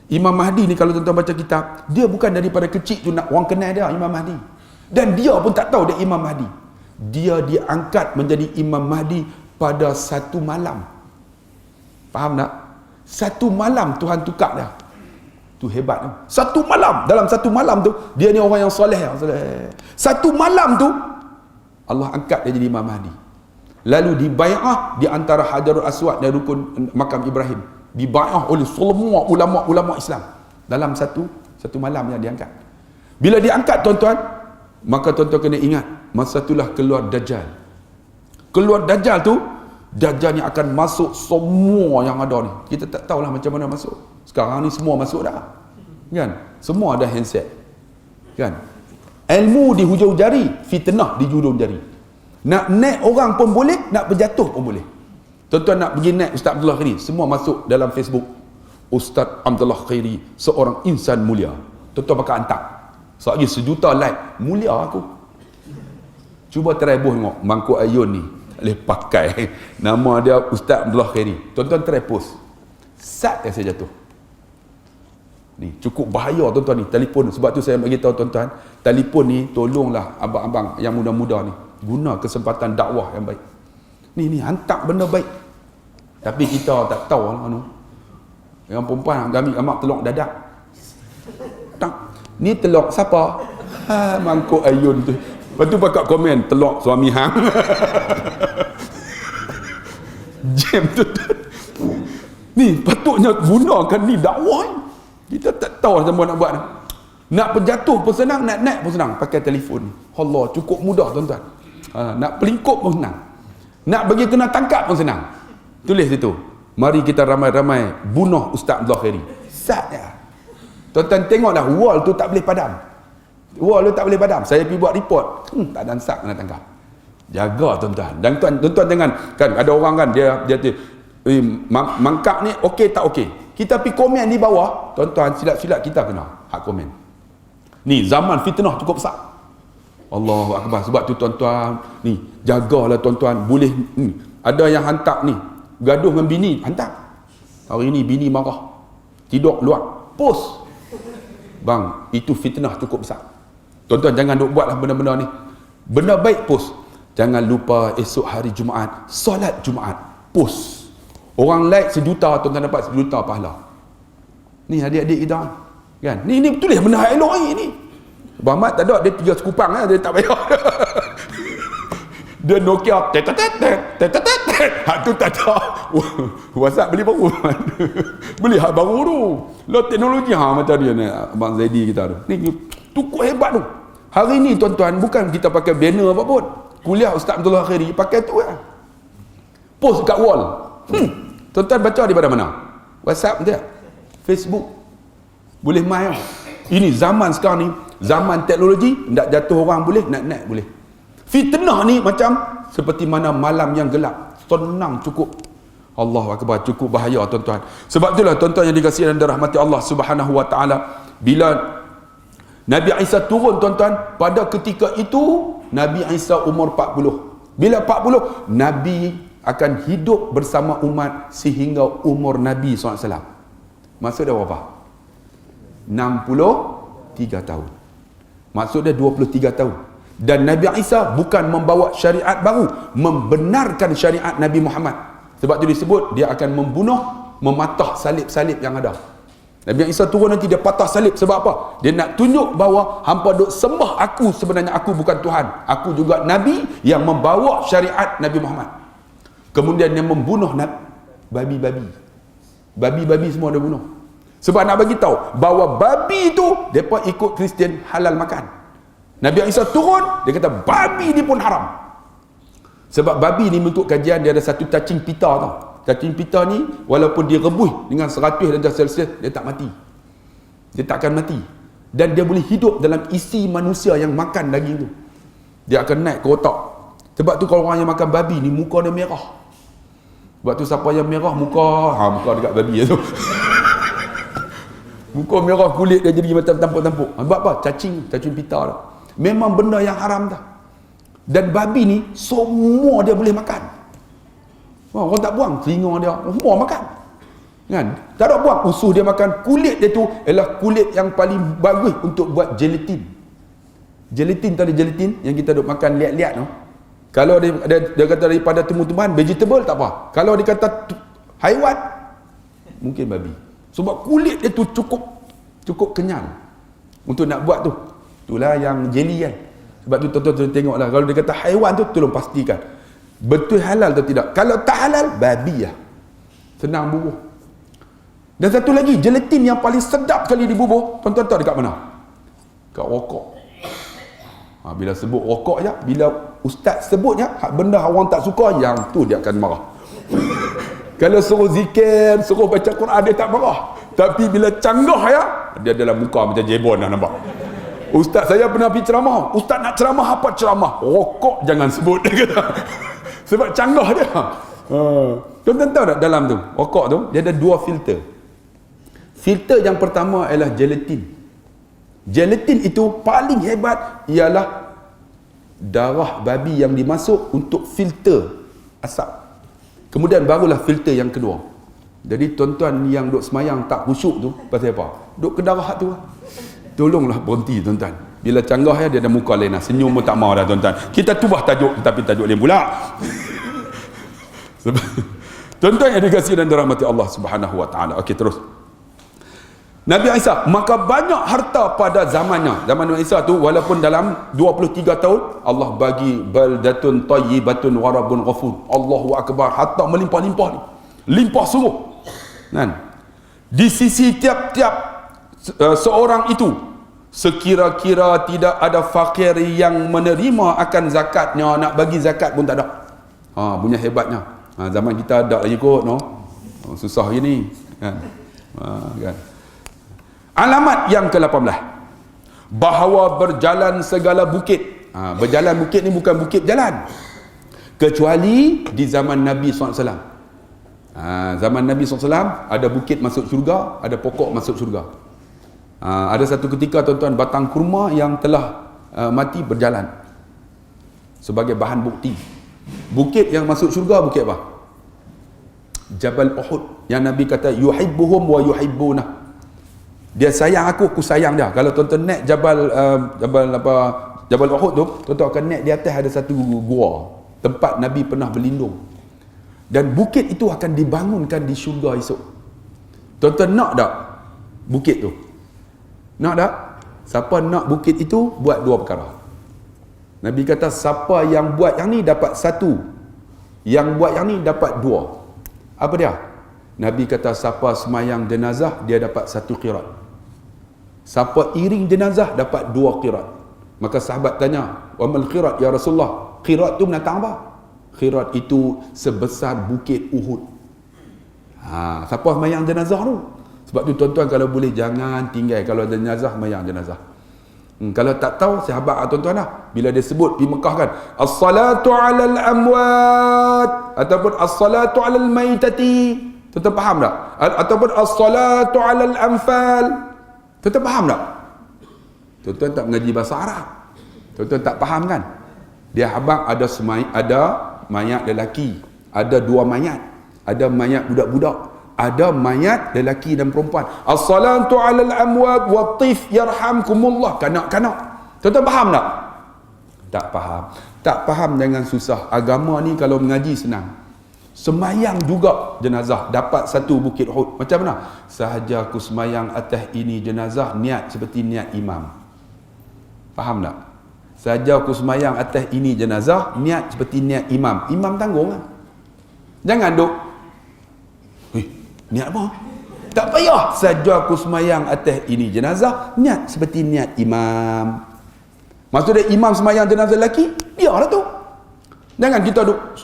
Imam Mahdi ni kalau tuan-tuan baca kitab, dia bukan daripada kecil tu nak orang kenal dia Imam Mahdi. Dan dia pun tak tahu dia Imam Mahdi. Dia diangkat menjadi Imam Mahdi pada satu malam. Faham tak? Satu malam Tuhan tukar dia. Tu hebat tu. Satu malam. Dalam satu malam tu, dia ni orang yang soleh. Satu malam tu, Allah angkat dia jadi Imam Mahdi. Lalu dibai'ah di antara Hajarul Aswad dan rukun makam Ibrahim. Dibai'ah oleh semua ulama-ulama Islam. Dalam satu malam yang diangkat. Bila diangkat, tuan-tuan, maka tuan-tuan kena ingat, masa itulah keluar Dajjal. Keluar Dajjal tu, Dajjal ni akan masuk semua yang ada ni. Kita tak tahulah macam mana masuk. Sekarang ni semua masuk dah. Kan? Semua ada handset. Kan? Ilmu di hujung jari, fitnah di hujung jari. Nak naik orang pun boleh, nak berjatuh pun boleh. Tuan-tuan nak pergi naik Ustaz Abdullah Khairi, semua masuk dalam Facebook. Ustaz Abdullah Khairi, seorang insan mulia. Tuan-tuan bakal hantar. Selagi 1 juta like, mulia aku. Cuba try tengok Mangkuk Ayun ni, boleh pakai nama dia Ustaz Abdullah Khairi. Tuan-tuan try post, sat yang saya jatuh ni. Cukup bahaya tuan-tuan ni telefon. Sebab tu saya bagi tahu tuan-tuan, telefon ni tolonglah abang-abang yang muda-muda ni guna kesempatan dakwah yang baik. Ni hantar benda baik, tapi kita tak tahu lah anu. Yang perempuan gamak telok dadak. Tak. Ni telok siapa? Mangkuk Ayun tu. Lepas tu pakat komen, telok suami hang. Jam tu. Ni patutnya gunakan ni dakwah. Kita tak tahu macam mana nak buat. Nak berjatuh pun senang, nak naik pun senang pakai telefon. Allah, cukup mudah tuan-tuan. Nak pelingkup pun senang. Nak bagi kena tangkap pun senang. Tulis situ, mari kita ramai-ramai bunuh Ustaz Abdullah Khairi. Sat ya. Tuan-tuan tengoklah, wall tu tak boleh padam. Wall tu tak boleh padam. Saya pergi buat report, tak ada ansat kena tangkap. Jaga tuan-tuan. Dan tuan-tuan jangan, kan ada orang kan dia mangkap ni okey tak okey. Kita pergi komen di bawah, tuan-tuan silap-silap kita kena hak komen. Ni zaman fitnah cukup besar. Allahu Akbar. Sebab tu tuan-tuan ni jagalah tuan-tuan. Boleh ni ada yang hantar ni gaduh dengan bini, hantar. Hari ni bini marah, tidur luar, post. Bang, itu fitnah cukup besar. Tuan-tuan jangan duk buatlah benda-benda ni. Benda baik post. Jangan lupa esok hari Jumaat, solat Jumaat, post. Orang like 1 juta, tuan-tuan dapat 1 juta pahala. Ni adik-adik kita kan. Ni tulis benda elok ni. Abang Mat tak ada, dia 3 sekupang dia tak bayar. Dia Nokia tet. Hak tu tak ada. WhatsApp beli baru. Beli hak baru tu. Lo teknologi macam dia ni Abang Zaidi kita tu. Ni cukup hebat tu. Hari ni tuan-tuan bukan kita pakai banner apa pun. Kuliah Ustaz Abdullah Khairi pakai tu lah. Post kat wall. Tuan-tuan baca di mana? WhatsApp dia, Facebook. Boleh main. Ini zaman sekarang ni, zaman teknologi, nak jatuh orang boleh, nak naik boleh. Fitnah ni macam seperti mana malam yang gelap. Tenang cukup. Allahu Akbar, cukup bahaya tuan-tuan. Sebab itulah tuan-tuan yang dikasihi dan dirahmati Allah Subhanahu wa taala, bila Nabi Isa turun tuan-tuan, pada ketika itu Nabi Isa umur 40. Bila 40, Nabi akan hidup bersama umat sehingga umur Nabi SAW. Maksud dia berapa? 63 tahun. Maksud dia 23 tahun. Dan Nabi Isa bukan membawa syariat baru, membenarkan syariat Nabi Muhammad. Sebab tu disebut dia akan membunuh, mematah salib-salib yang ada. Nabi Isa turun nanti dia patah salib. Sebab apa? Dia nak tunjuk bahawa hampa duk sembah aku, sebenarnya aku bukan Tuhan. Aku juga Nabi yang membawa syariat Nabi Muhammad. Kemudian dia membunuh babi-babi. Babi-babi semua dia bunuh. Sebab nak bagi tahu bahawa babi itu depa ikut Kristian halal makan. Nabi Isa turun, dia kata babi ni pun haram. Sebab babi ni untuk kajian dia ada satu cacing pita tau. Cacing pita ni walaupun dia rebus dengan 100 darjah Celsius, dia tak mati. Dia takkan mati. Dan dia boleh hidup dalam isi manusia yang makan daging tu. Dia akan naik ke otak. Sebab tu kalau orang yang makan babi ni muka dia merah. Sebab tu siapa yang merah muka dekat babi tu. Muka merah, kulit dia jadi macam tampuk-tampuk. Sebab apa? Cacing pita tu. Memang benda yang haram dah. Dan babi ni semua dia boleh makan. Orang tak buang telinga dia, semua makan. Kan? Tak ada buang usus dia makan. Kulit dia tu ialah kulit yang paling bagus untuk buat gelatin. Gelatin tadi, gelatin yang kita duk makan liat-liat tu. Kalau dia kata daripada tumbuh-tumbuhan, vegetable tak apa. Kalau dia kata haiwan, mungkin babi. Sebab kulit dia tu cukup kenyal untuk nak buat tu. Itulah yang jelly kan. Sebab tu tuan-tuan tengoklah, kalau dia kata haiwan tu, tolong pastikan betul halal atau tidak. Kalau tak halal, babi lah. Senang bubuh. Dan satu lagi, gelatin yang paling sedap sekali dibubuh, tuan-tuan tahu dekat mana? Kat rokok. Bila sebut rokok je, bila ustaz sebutnya benda orang tak suka, yang tu dia akan marah. Kalau suruh zikir, suruh baca Quran, dia tak marah. Tapi bila canggah ya, dia dalam muka macam jebon dah nampak. Ustaz saya pernah pergi ceramah. Ustaz nak ceramah apa ceramah? Rokok jangan sebut, dia kata. Sebab canggah dia. Tuan-tuan tahu tak dalam tu, rokok tu dia ada dua filter. Filter yang pertama ialah gelatin. Gelatin itu paling hebat ialah darah babi yang dimasuk untuk filter asap. Kemudian barulah filter yang kedua. Jadi tuan-tuan yang duk semayang tak khusyuk tu pasal apa? Duk ke darah tu. Tolonglah berhenti tuan-tuan. Bila canggah ya, dia ada muka lain lah. Senyum pun tak mau dah tuan-tuan. Kita tubah tajuk, tapi tajuk lain pula. Tuan-tuan yang dikasihi dan dirahmati Allah Subhanahu wa taala. Okey, terus. Nabi Isa, maka banyak harta pada zamannya. Zaman Nabi Isa tu walaupun dalam 23 tahun Allah bagi baldatun tayyibatun wa rabbun ghafur. Allahu akbar, harta melimpah-limpah ni. Limpah sungguh. Kan? Di sisi tiap-tiap seorang itu, sekira-kira tidak ada fakir yang menerima akan zakatnya, nak bagi zakat pun tak ada. Punya hebatnya. Zaman kita ada lagi kot, no? Susah gini, kan? Kan? Alamat yang ke-18, bahawa berjalan segala bukit. Berjalan bukit ni bukan bukit jalan, kecuali di zaman Nabi SAW. Zaman Nabi SAW ada bukit masuk syurga, ada pokok masuk syurga. Ada satu ketika tuan-tuan, batang kurma yang telah mati berjalan sebagai bahan bukti. Bukit yang masuk syurga bukit apa? Jabal Uhud, yang Nabi kata yuhibbuhum wa yuhibbuna. Dia sayang aku sayang dia. Kalau tuan-tuan naik Jabal Uhud tu, tuan-tuan akan naik di atas ada satu gua, tempat Nabi pernah berlindung. Dan bukit itu akan dibangunkan di syurga esok. Tuan-tuan nak tak bukit tu? Nak tak? Siapa nak bukit itu, buat dua perkara. Nabi kata siapa yang buat yang ni dapat satu, yang buat yang ni dapat dua. Apa dia? Nabi kata siapa semayang jenazah, dia dapat satu qirat. Siapa iring jenazah dapat dua qirat. Maka sahabat tanya, wa mal qirat ya Rasulullah? Qirat tu binatang apa? Qirat itu sebesar bukit Uhud. Siapa semayang jenazah tu? Sebab tu tuan-tuan kalau boleh jangan tinggal kalau ada jenazah, semayang jenazah. Kalau tak tahu, sahabat tuan-tuan lah, bila dia sebut di Mekah kan, as-salatu 'alal amwat ataupun as-salatu 'alal maitati. Tuan-tuan faham tak? Ataupun as-salatu 'alal anfal. Tuan-tuan faham tak? Tuan-tuan tak mengaji bahasa Arab. Tuan-tuan tak faham kan? Dia abang ada mayat lelaki, ada 2 mayat. Ada mayat budak-budak, ada mayat lelaki dan perempuan. As-salatu 'alal amwat wa tif yarhamkumullah. Kanak-kanak. Tuan-tuan faham tak? Tak faham. Tak faham dengan susah. Agama ni kalau mengaji senang. Semayang juga jenazah dapat 1 bukit Uhud. Macam mana? Sahaja aku semayang atas ini jenazah, niat seperti niat imam. Faham tak? Sahaja aku semayang atas ini jenazah, niat seperti niat imam. Imam tanggung lah. Jangan duk niat apa? Tak payah. Saja aku semayang atas ini jenazah, niat seperti niat imam. Maksudnya imam semayang jenazah lelaki, biarlah tu. Jangan kita duk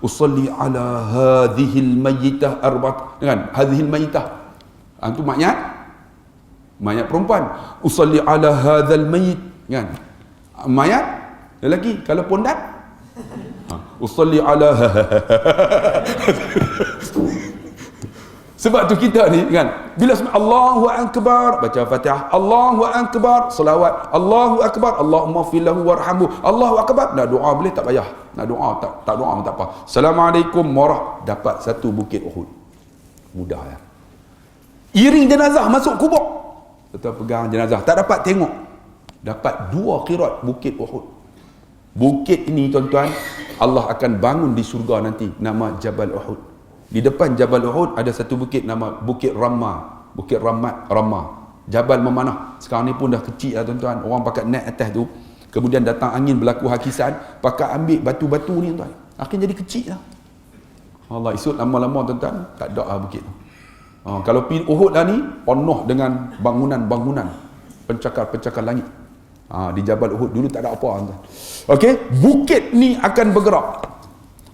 usalli ala hadhil mayyitah arba'at. Dengan hadhil mayyitah. Itu mayat perempuan. Usalli ala hadzal mayyit, kan? Mayat lelaki. Kalau pondan, usalli ala sebab tu kita ni kan, bila Allahu akbar baca Fatihah, Allahu akbar selawat, Allahu akbar Allahumma fir lahu warhamhu, Allahu akbar. Nak doa boleh tak payah. Nak doa tak doa pun tak apa. Assalamualaikum dapat 1 bukit Uhud. Mudah ya. Iring jenazah masuk kubur. Kita pegang jenazah, tak dapat tengok. Dapat 2 qirat bukit Uhud. Bukit ini tuan-tuan, Allah akan bangun di surga nanti, nama Jabal Uhud. Di depan Jabal Uhud ada 1 bukit nama Bukit Ramah. Bukit Ramah. Jabal memanah. Sekarang ni pun dah kecil lah tuan-tuan. Orang pakai naik atas tu. Kemudian datang angin berlaku hakisan. Pakai ambil batu-batu ni tuan. Akhirnya jadi kecil lah. Allah isut lama-lama tuan-tuan. Tak ada lah bukit tu. Kalau pergi Uhud lah ni, penuh dengan bangunan-bangunan. Pencakar-pencakar langit. Di Jabal Uhud dulu tak ada apa tuan. Okey, bukit ni akan bergerak.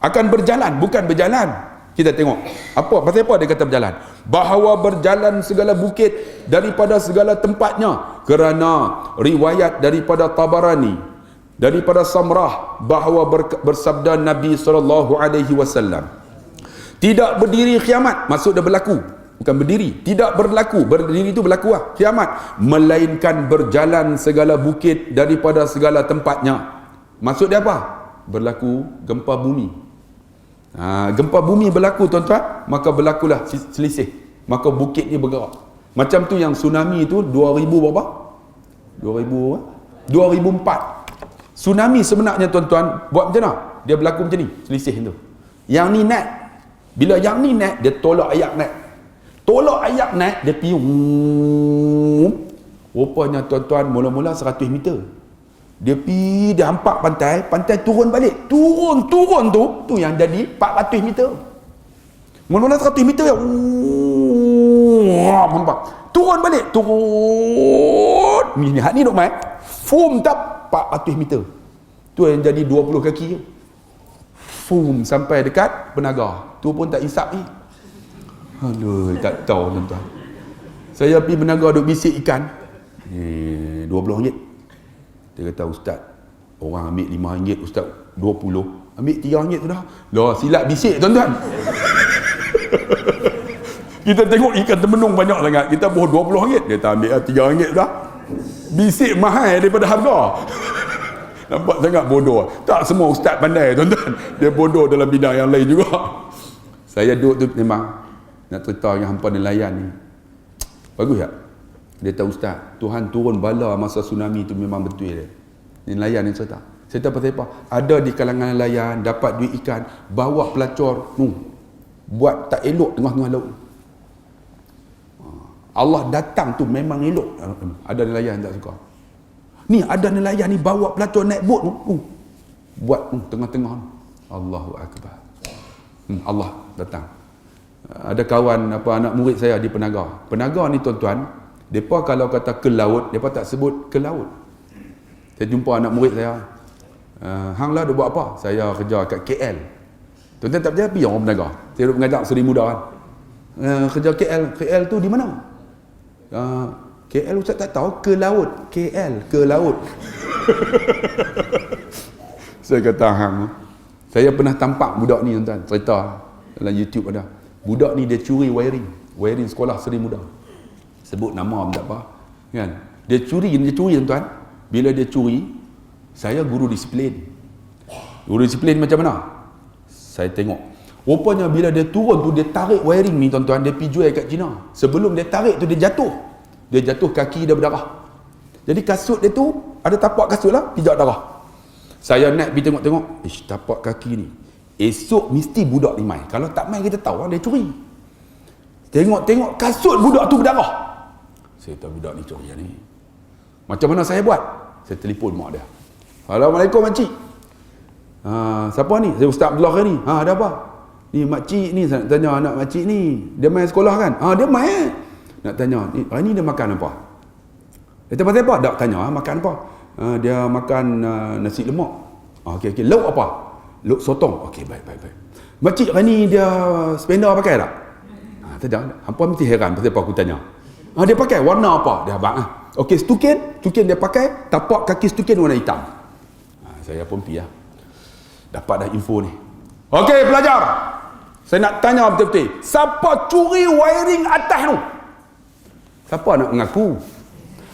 Akan berjalan, bukan berjalan. Kita tengok pasal apa dia kata berjalan. Bahawa berjalan segala bukit daripada segala tempatnya, kerana riwayat daripada Tabarani, daripada Samrah, bahawa bersabda Nabi SAW, tidak berdiri kiamat. Maksud dia berlaku, bukan berdiri. Tidak berlaku. Berdiri itu berlaku lah, kiamat. Melainkan berjalan segala bukit daripada segala tempatnya. Maksud dia apa? Berlaku gempa bumi. Gempa bumi berlaku tuan-tuan, maka berlakulah selisih, maka bukit ni bergerak. Macam tu yang tsunami tu 2000 berapa? 2004. Tsunami sebenarnya tuan-tuan buat macam mana? Dia berlaku macam ni, selisih tu. Yang ni naik. Bila yang ni naik, dia tolak ayak naik. Tolak ayak naik, dia pergi. Rupanya tuan-tuan mula-mula 100 meter. Dia pergi, dia hampak pantai turun balik. Turun tu yang jadi 400 meter. Mula-mula 100 meter ya. Hampak. Turun balik. Ni hak ni duk mai. Foam tak 400 meter. Tu yang jadi 20 kaki. Foam sampai dekat Penaga. Tu pun tak hisap ni. Aduh, tak tahu tuan-tuan. Saya pergi Penaga duk bisik ikan. RM20. Dia kata, ustaz, orang ambil RM5, ustaz 20. Ambil RM3 tu dah. Lah, silap bisik tuan-tuan. Kita tengok ikan termenung banyak sangat. Kita boh RM20. Dia kata ambil RM3 dah. Bisik mahal daripada harga. Nampak sangat bodoh. Tak semua ustaz pandai tuan-tuan. Dia bodoh dalam bidang yang lain juga. Saya duduk tu memang nak cerita yang hampa nelayan ni. Bagus tak? Dia tahu ustaz, Tuhan turun bala masa tsunami tu memang betul dia. Ni nelayan yang cerita. Cerita pasal apa? Ada di kalangan nelayan dapat duit ikan, bawa pelacur buat tak elok tengah-tengah laut. Allah datang tu memang elok. Ada nelayan tak suka. Ni ada nelayan ni bawa pelacur naik bot tu. Buat tengah-tengah. Allahu akbar. Allah datang. Ada kawan anak murid saya di Penaga. Penaga ni tuan-tuan, depa kalau kata ke laut, depa tak sebut ke laut. Saya jumpa anak murid saya. Hang lah dia buat apa? Saya kerja kat KL. Tuan-tuan tak percaya, pergi orang Penaga. Saya duduk mengajar Seri Muda kan. Kerja KL. KL tu di mana? KL ustaz tak tahu. Ke laut. KL, ke laut. Saya kata hang. Saya pernah tampak budak ni tuan-tuan. Cerita dalam YouTube ada. Budak ni dia curi wiring sekolah Seri Muda. Sebut nama tak apa kan. Dia curi tuan-tuan. Bila dia curi, saya guru disiplin macam mana? Saya tengok. Rupanya bila dia turun tu, dia tarik wiring ni tuan-tuan, dia pergi jual kat China. Sebelum dia tarik tu, dia jatuh. Dia jatuh, kaki dia berdarah. Jadi kasut dia tu, ada tapak kasut lah, pijak darah. Saya naik pergi tengok-tengok, tapak kaki ni. Esok mesti budak ni main. Kalau tak main kita tahu lah dia curi. Tengok-tengok kasut budak tu berdarah. Saya tahu budak ni curi ni. Macam mana saya buat? Saya telefon mak dia. Assalamualaikum makcik. Siapa ni? Saya Ustaz Abdullah ni. Ada apa? Ni makcik ni, saya nak tanya anak makcik ni. Dia main sekolah kan? Dia main. Nak tanya, hari ni dia makan apa? Dia pasal apa? Tak tanya, makan apa? Dia makan nasi lemak. Okey. Lauk apa? Lauk sotong. Okey, baik. Makcik hari ni dia spender pakai tak? Tak ada. Hampa mesti heran pasal apa aku tanya. Dia pakai warna apa? Dia abang. Okey, stukin dia pakai, tapak kaki stukin warna hitam. Saya pun pergi lah. Dapat dah info ni. Okey, pelajar. Saya nak tanya betul-betul. Siapa curi wiring atas tu? Siapa nak mengaku?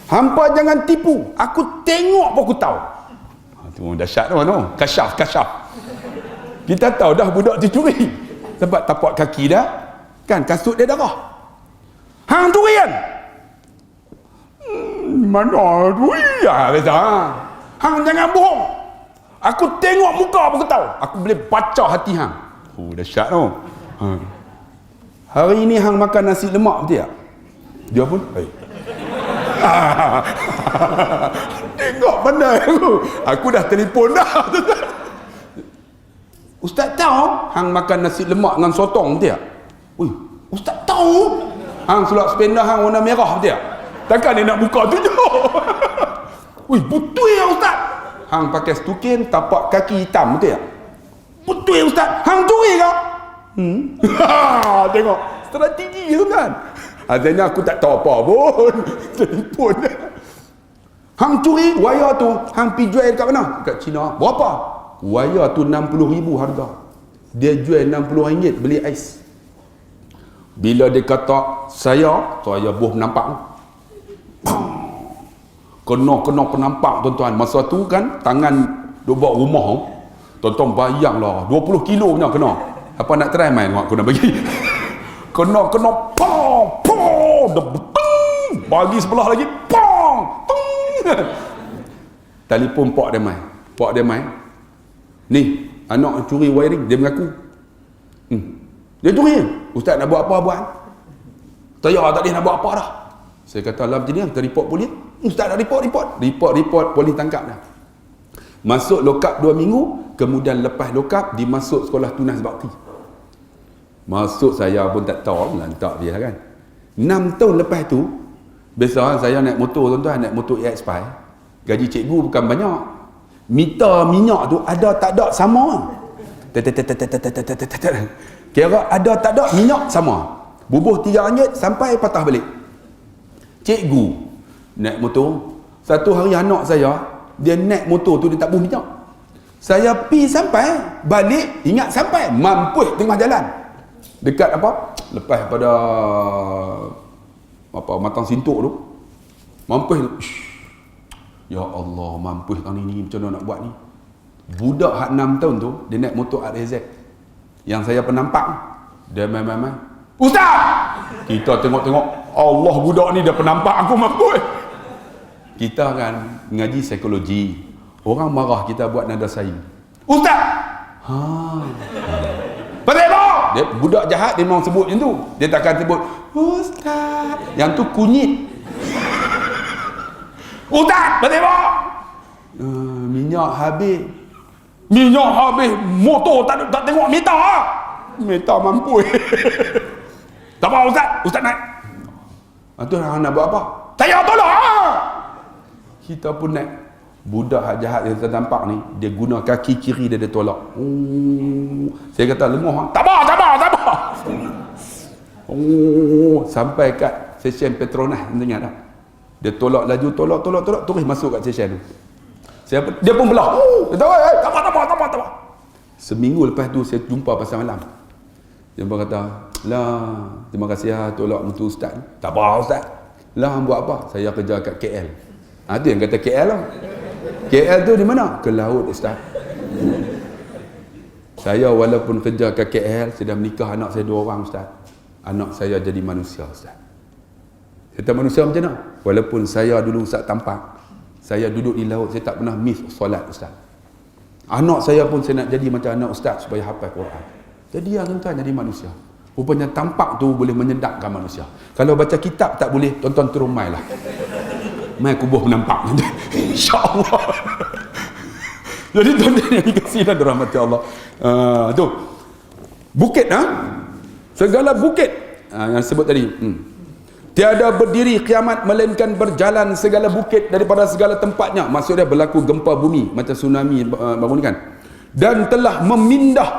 Hampa jangan tipu. Aku tengok pun aku tahu. Tu dahsyat tu. Kasyaf. Kita tahu dah budak tu curi. Sebab tapak kaki dah. Kan kasut dia darah. Hang curi kan? Mana curi? Kata. Hang jangan bohong. Aku tengok muka pun aku tahu. Aku boleh baca hati hang. Dahsyat tu. Hari ni hang makan nasi lemak betul tak? Dia pun, tengok pandai aku dah telefon dah. Ustaz tahu hang makan nasi lemak dengan sotong betul tak? Ustaz tahu hang sulap spender hang warna merah betul tak? Takkan dia nak buka tunjuk. Betul ya Ustaz. Hang pakai stukin tapak kaki hitam betul tak? Betul ya Ustaz. Hang curi ke? Tengok strategi tu kan. Asalnya aku tak tahu apa pun. Telefon. Hang curi wire tu, hang pergi jual kat mana? Kat China. Berapa? Wire tu 60,000 harga. Dia jual RM60 beli ais. Bila dia kata saya boh nampak. Kena penampak tuan-tuan. Masa tu kan tangan dia buat rumah. Tuan-tuan bayanglah 20 kilo punya kena. Apa nak try main aku nak bagi. Kena bagi sebelah lagi telefon pak dia main ni anak curi wiring, dia mengaku dia curi. Ustaz nak buat apa buat? Tak boleh nak buat apa dah. Saya kata lah macam ni kita report polis. Ustaz nak report polis tangkap dah. Masuk lokap 2 minggu, kemudian lepas lokap dimasuk sekolah tunas bakti. Masuk saya pun tak tahu, lantak dia kan. 6 tahun lepas tu, biasa saya naik motor tuan-tuan, naik motor EX5. Gaji cikgu bukan banyak. Meter minyak tu ada tak ada sama. Kira ada tak ada minyak sama. Bubuh RM3 sampai patah balik. Cikgu naik motor. Satu hari anak saya, dia naik motor tu dia tak buh minyak. Saya pi sampai, balik ingat sampai, mampus tengah jalan. Dekat apa? Lepas pada Matang Sintuk tu. Mampus. Ya Allah, mampus tahun ini macam mana nak buat ni? Budak hak 6 tahun tu, dia naik motor RZ. Yang saya penampak, dia main-main. Ustaz! Kita tengok-tengok, Allah budak ni dia penampak aku mampus. Kita kan ngaji psikologi. Orang marah kita buat nada saing. Ustaz! Pasal apa? Dia budak jahat dia memang sebut macam tu. Dia takkan sebut Ustaz. Yang tu kunyit. Ustaz, pasal apa? Minyak habis. Minyak habis. Motor tak tengok meter. Meter mampu. Tak apa Ustaz. Ustaz naik. Tu nak buat apa? Saya tolong. Kita pun naik. Budak hak jahat yang kita nampak ni, dia guna kaki kiri dia tolak. Saya kata lenguh. Tak apa. Sampai kat stesen Petronas, ingat tak? Dia tolak laju, tolak, terus masuk kat stesen tu. Dia pun belah. Dia tahu, tak apa. Seminggu lepas tu saya jumpa pasal malam. Dia pun kata, lah, terima kasih tolak mutu Ustaz. Tak apa Ustaz. Lah, buat apa? Saya kerja kat KL. Tu yang kata KL lah. KL tu di mana? Ke laut Ustaz. Saya walaupun kerja kat KL, saya dah menikah anak saya 2 orang Ustaz. Anak saya jadi manusia Ustaz. Kita manusia macam mana? Walaupun saya dulu Ustaz tampak, saya duduk di laut, saya tak pernah miss solat Ustaz. Anak saya pun saya nak jadi macam anak Ustaz supaya hafal Quran. Jadi ya tuan-tuan, jadi manusia. Rupanya tampak tu boleh menyedapkan manusia. Kalau baca kitab tak boleh, tuan-tuan turun mai lah. Mai kubur menampak. InsyaAllah. Jadi tuan-tuan yang dikasihi dan dirahmati Allah. Tu. Bukit segala bukit yang sebut tadi. Tiada berdiri kiamat melainkan berjalan segala bukit daripada segala tempatnya. Maksudnya berlaku gempa bumi macam tsunami baru ni kan. Dan telah memindah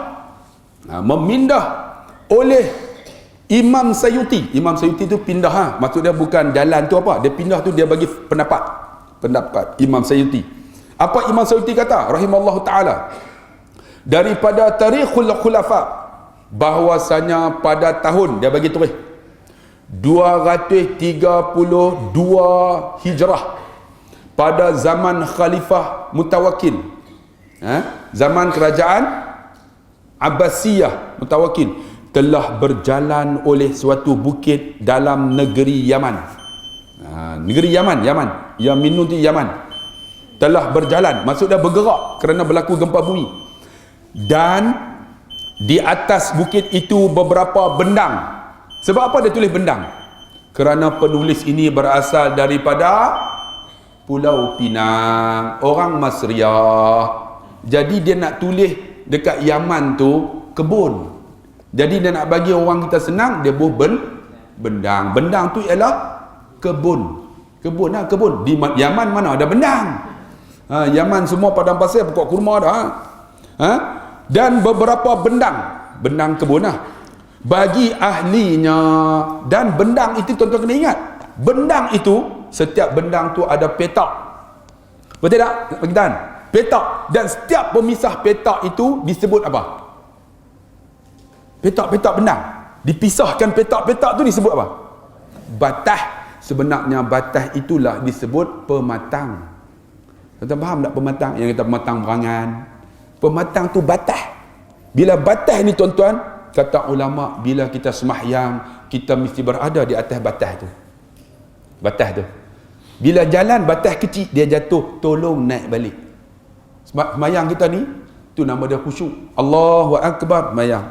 oleh Imam Sayuti. Imam Sayuti tu pindah maksudnya bukan jalan tu apa. Dia pindah tu dia bagi pendapat Imam Sayuti. Apa Imam Sayuti kata? Rahimallahu ta'ala. Daripada Tarikhul Khulafa, bahwasanya pada tahun, dia bagi tulis 232 Hijrah, pada zaman Khalifah Mutawakkil, zaman kerajaan Abbasiyah Mutawakkil, telah berjalan oleh suatu bukit dalam negeri Yaman. Negeri Yaman, yang minum tu Yaman. Telah berjalan, maksudnya bergerak kerana berlaku gempa bumi. Dan di atas bukit itu beberapa bendang. Sebab apa dia tulis bendang? Kerana penulis ini berasal daripada Pulau Pinang, orang Masriah. Jadi dia nak tulis dekat Yaman tu kebun. Jadi dia nak bagi orang kita senang, dia buat bendang. Bendang tu ialah kebun. Kebun. Di Yaman mana ada bendang? Yaman semua padang pasir, pokok kurma dah. Dan beberapa bendang kebun bagi ahlinya. Dan bendang itu tuan-tuan kena ingat, bendang itu, setiap bendang tu ada petak. Betul tak? Beritahan petak. Dan setiap pemisah petak itu disebut apa? Petak-petak bendang. Dipisahkan petak-petak tu disebut apa? Batah. Sebenarnya batah itulah disebut pematang. Tuan faham tak pematang? Yang kita pematang berangan. Pematang tu batah. Bila batah ni tuan-tuan, kata ulama, bila kita semahyang, kita mesti berada di atas batah tu. Batah tu. Bila jalan batah kecil, dia jatuh, tolong naik balik. Sebab semayang kita ni, tu nama dia khusyuk. Allahu Akbar, semayang.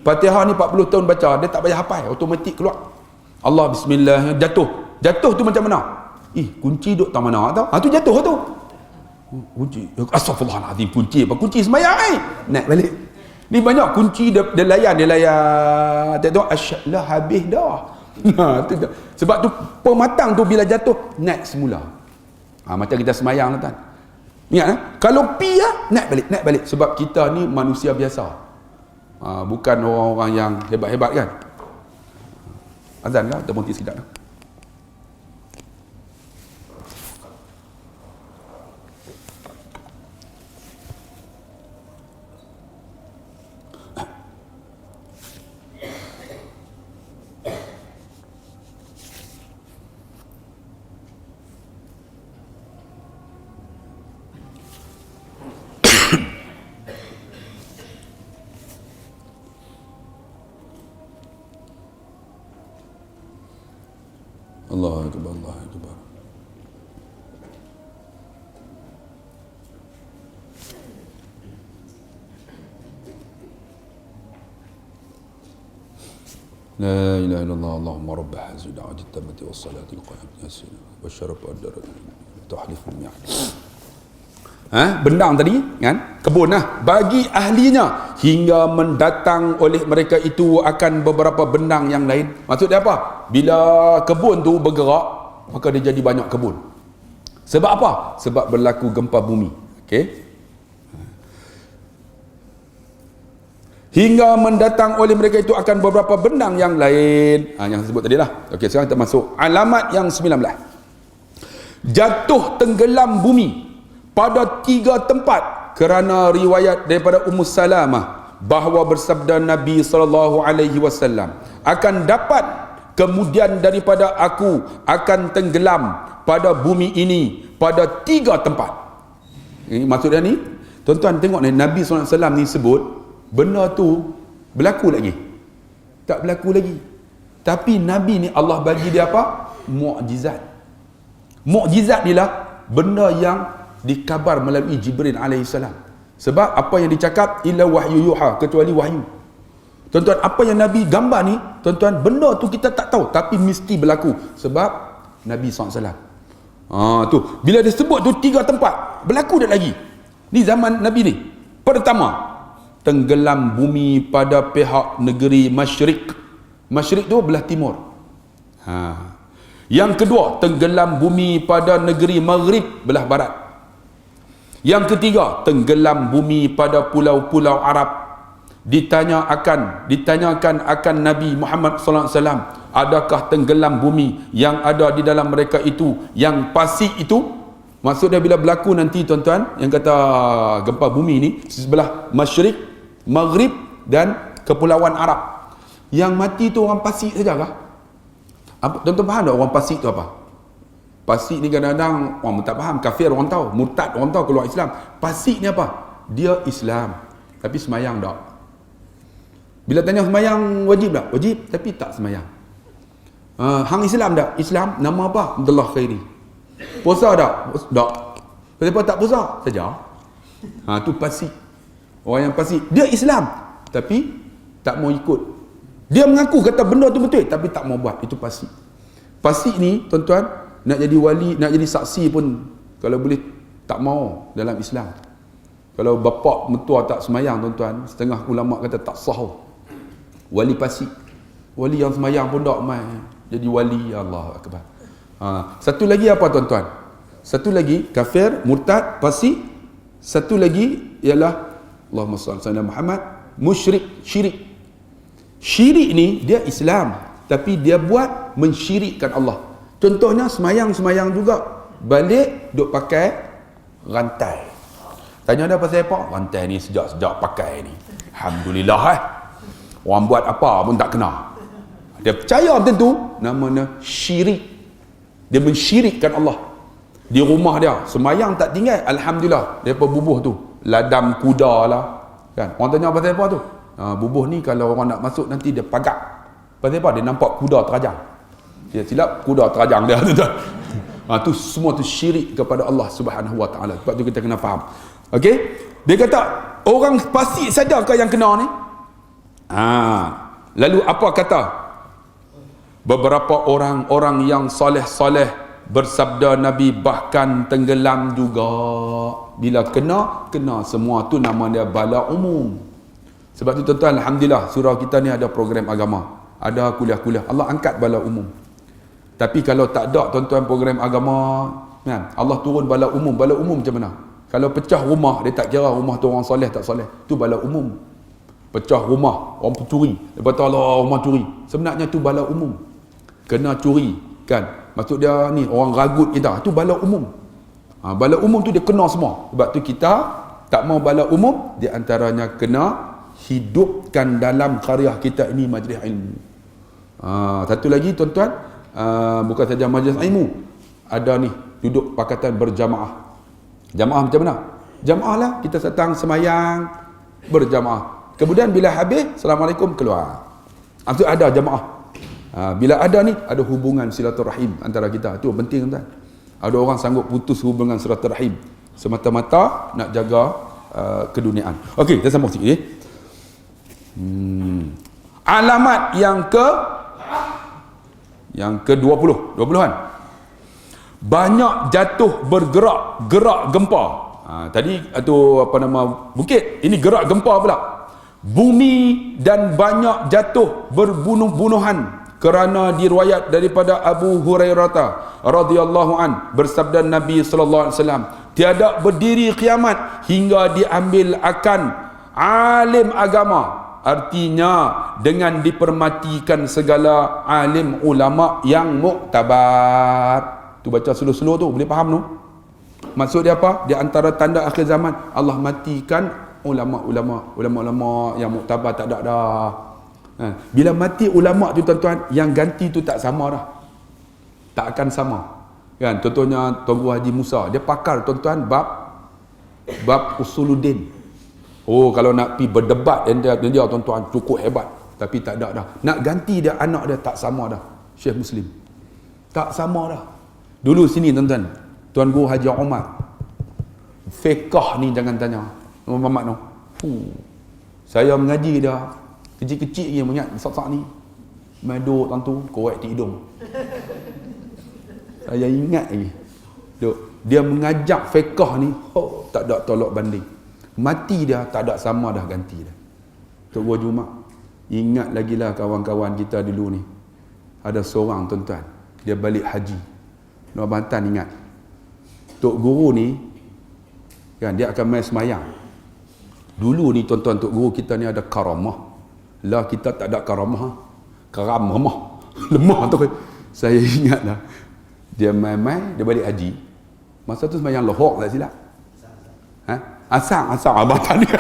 Fatihah ni 40 tahun baca, dia tak payah hafal, automatik keluar. Allah bismillah, jatuh. Jatuh tu macam mana? Kunci duk tak mana tau. Tu jatuh tu. Kunci. Astaghfirullahalazim, kunci apa? Kunci semayang naik balik. Ni banyak kunci dia layan. Tak tahu asyallah habis dah. Sebab tu pematang tu bila jatuh naik semula. Macam kita semayang lah kan. Ingat kalau pi naik balik. Sebab kita ni manusia biasa. Bukan orang-orang yang hebat-hebat kan. Azan kan? Kita berhenti sekejap lah. Allahu Akbar, Allahu Akbar. La ilaha illallah, Allahumma rabb hadhihi da'wati tammati was salati al-qa'imati wa syaraf ad-darat tahliful mi'ad. Bendang tadi kan, kebun bagi ahlinya hingga mendatang oleh mereka itu akan beberapa bendang yang lain. Maksud dia apa? Bila kebun tu bergerak, maka dia jadi banyak kebun. Sebab apa? Sebab berlaku gempa bumi. Okey. Hingga mendatang oleh mereka itu akan beberapa bendang yang lain. Yang sebut tadi lah. Okey, sekarang kita masuk alamat yang 19. Jatuh tenggelam bumi pada 3 tempat kerana riwayat daripada Ummu Salamah bahawa bersabda Nabi SAW, akan dapat kemudian daripada aku akan tenggelam pada bumi ini pada 3 tempat. Ini maksudnya ni, tuan-tuan tengok ni, Nabi SAW ni sebut benda tu berlaku lagi? Tak berlaku lagi. Tapi Nabi ni Allah bagi dia apa? Mukjizat. Mukjizat ni lah benda yang dikabar melalui Jibril alaihissalam. Sebab apa yang dicakap illa wahyu yuha, kecuali wahyu. Tuan-tuan, apa yang Nabi gambar ni, tuan-tuan, benda tu kita tak tahu tapi mesti berlaku sebab Nabi SAW. Tu bila dia sebut tu 3 tempat, berlaku dah lagi. Ni zaman Nabi ni. Pertama, tenggelam bumi pada pihak negeri Masyriq. Masyriq tu belah timur. Yang kedua, tenggelam bumi pada negeri Maghrib, belah barat. Yang ketiga, tenggelam bumi pada pulau-pulau Arab. Ditanyakan akan Nabi Muhammad sallallahu alaihi wasallam, adakah tenggelam bumi yang ada di dalam mereka itu yang pasik itu? Maksudnya bila berlaku nanti tuan-tuan, yang kata gempa bumi ni sebelah Masyriq, Maghrib dan kepulauan Arab, yang mati tu orang pasik saja kah? Tuan-tuan faham tak orang pasik tu apa? Pasik ni kadang-kadang orang tak faham, kafir orang tahu, murtad orang tahu, keluar Islam. Pasik ni apa? Dia Islam tapi semayang tak. Bila tanya semayang wajib tak? Wajib tapi tak semayang. Hang Islam tak? Islam, nama apa? Abdullah Khairi. Puasa tak? Tak. Kenapa tak puasa? Saja. Tu pasik. Orang yang pasik, dia Islam tapi tak mau ikut. Dia mengaku kata benda tu betul tapi tak mau buat. Itu pasik. Pasik ni tuan-tuan, nak jadi wali, nak jadi saksi pun kalau boleh tak mau dalam Islam. Kalau bapa mentua tak semayang tuan-tuan, setengah ulama kata tak sah. Wali pasik, wali yang semayang pun tak mai jadi wali. Allahu akbar. Satu lagi apa tuan-tuan? Satu lagi kafir, murtad, pasik. Satu lagi ialah Allahumma salli ala Muhammad, musyrik, syirik. Syirik ni dia Islam tapi dia buat mensyirikkan Allah. Contohnya semayang juga balik duk pakai rantai. Tanya dia pasal apa? Rantai ni sejak pakai ni, alhamdulillah. Orang buat apa pun tak kena. Dia percaya macam tu, namanya syirik. Dia mensyirikkan Allah. Di rumah dia semayang tak tinggal, alhamdulillah, dia bubuh tu ladam kuda lah kan. Orang tanya pasal apa tu? Bubuh ni kalau orang nak masuk nanti dia pagak. Pasal apa? Dia nampak kuda terajang. Dia silap, kuda terajang dia tu. Tu semua tu syirik kepada Allah Subhanahu Wa Taala. Sebab tu kita kena faham. Okey? Dia kata orang pasik saja ke yang kena ni? Lalu apa kata? Beberapa orang-orang yang soleh-soleh bersabda Nabi bahkan tenggelam juga. Bila kena semua tu nama dia bala umum. Sebab tu tuan-tuan, alhamdulillah surau kita ni ada program agama, ada kuliah-kuliah, Allah angkat bala umum. Tapi kalau tak ada tuan-tuan program agama kan, Allah turun bala umum. Bala umum macam mana? Kalau pecah rumah, dia tak kira rumah tu orang soleh tak soleh, tu bala umum. Pecah rumah, orang pencuri, lepas tu Allah rumah curi, sebenarnya tu bala umum. Kena curi kan, maksud dia ni orang ragut kita, tu bala umum. Bala umum tu dia kena semua. Sebab tu kita tak mau bala umum. Di antaranya kena hidupkan dalam qaryah kita ini majlis ilmu. Satu lagi tuan-tuan, bukan saja majlis ilmu, ada ni duduk pakatan berjamaah. Jamaah macam mana? Jamaah lah, kita datang semayang berjamaah. Kemudian bila habis, Assalamualaikum, keluar. Maksud ada jamaah. Bila ada ni, ada hubungan silaturahim antara kita. Itu penting tuan. Ada orang sanggup putus hubungan silaturahim semata-mata nak jaga keduniaan. Okey, kita sambung sikit. Alamat yang ke-20. 20-an. Banyak jatuh gerak gempa. Tadi tu apa nama bukit, ini gerak gempa pula. Bumi dan banyak jatuh berbunuh-bunuhan kerana diriwayat daripada Abu Hurairah radhiyallahu an bersabda Nabi sallallahu alaihi wasallam, tiada berdiri kiamat hingga diambil akan alim agama. Artinya dengan dipermatikan segala alim ulama yang muktabar. Tu baca slow-slow tu, boleh faham tu? Maksud dia apa? Di antara tanda akhir zaman, Allah matikan ulama-ulama yang muktabar tak ada dah. Bila mati ulama tu tuan-tuan, yang ganti tu tak sama dah. Tak akan sama. Kan? Contohnya Tuan Guru Haji Musa, dia pakar tuan-tuan bab usuluddin. Oh, kalau nak pergi berdebat dia tuan-tuan cukup hebat. Tapi tak ada dah. Nak ganti dia anak dia tak sama dah. Syekh Muslim. Tak sama dah. Dulu sini tuan-tuan, Tuan Guru Haji Omar. Fiqh ni jangan tanya. Muhammad no. Saya mengaji dah. Kecil-kecil je ingat sak-sak ni. Maduk tentu korek di hidung. Saya ingat lagi. Dia mengajak fiqh ni, tak ada tolak banding. Mati dia tak ada sama dah ganti dah. Tok Guru Jumat. Ingat lagi lah kawan-kawan kita dulu ni. Ada seorang tuan-tuan, dia balik haji. Nuar Bantan ingat. Tok Guru ni kan dia akan main semayang. Dulu ni tuan-tuan, Tok Guru kita ni ada karamah. Lah kita tak ada karamah. Karamah. Lemah tu. Saya ingat lah. Dia main-main, dia balik haji. Masa tu semayang Lohok tak silap. Asang abatan dia.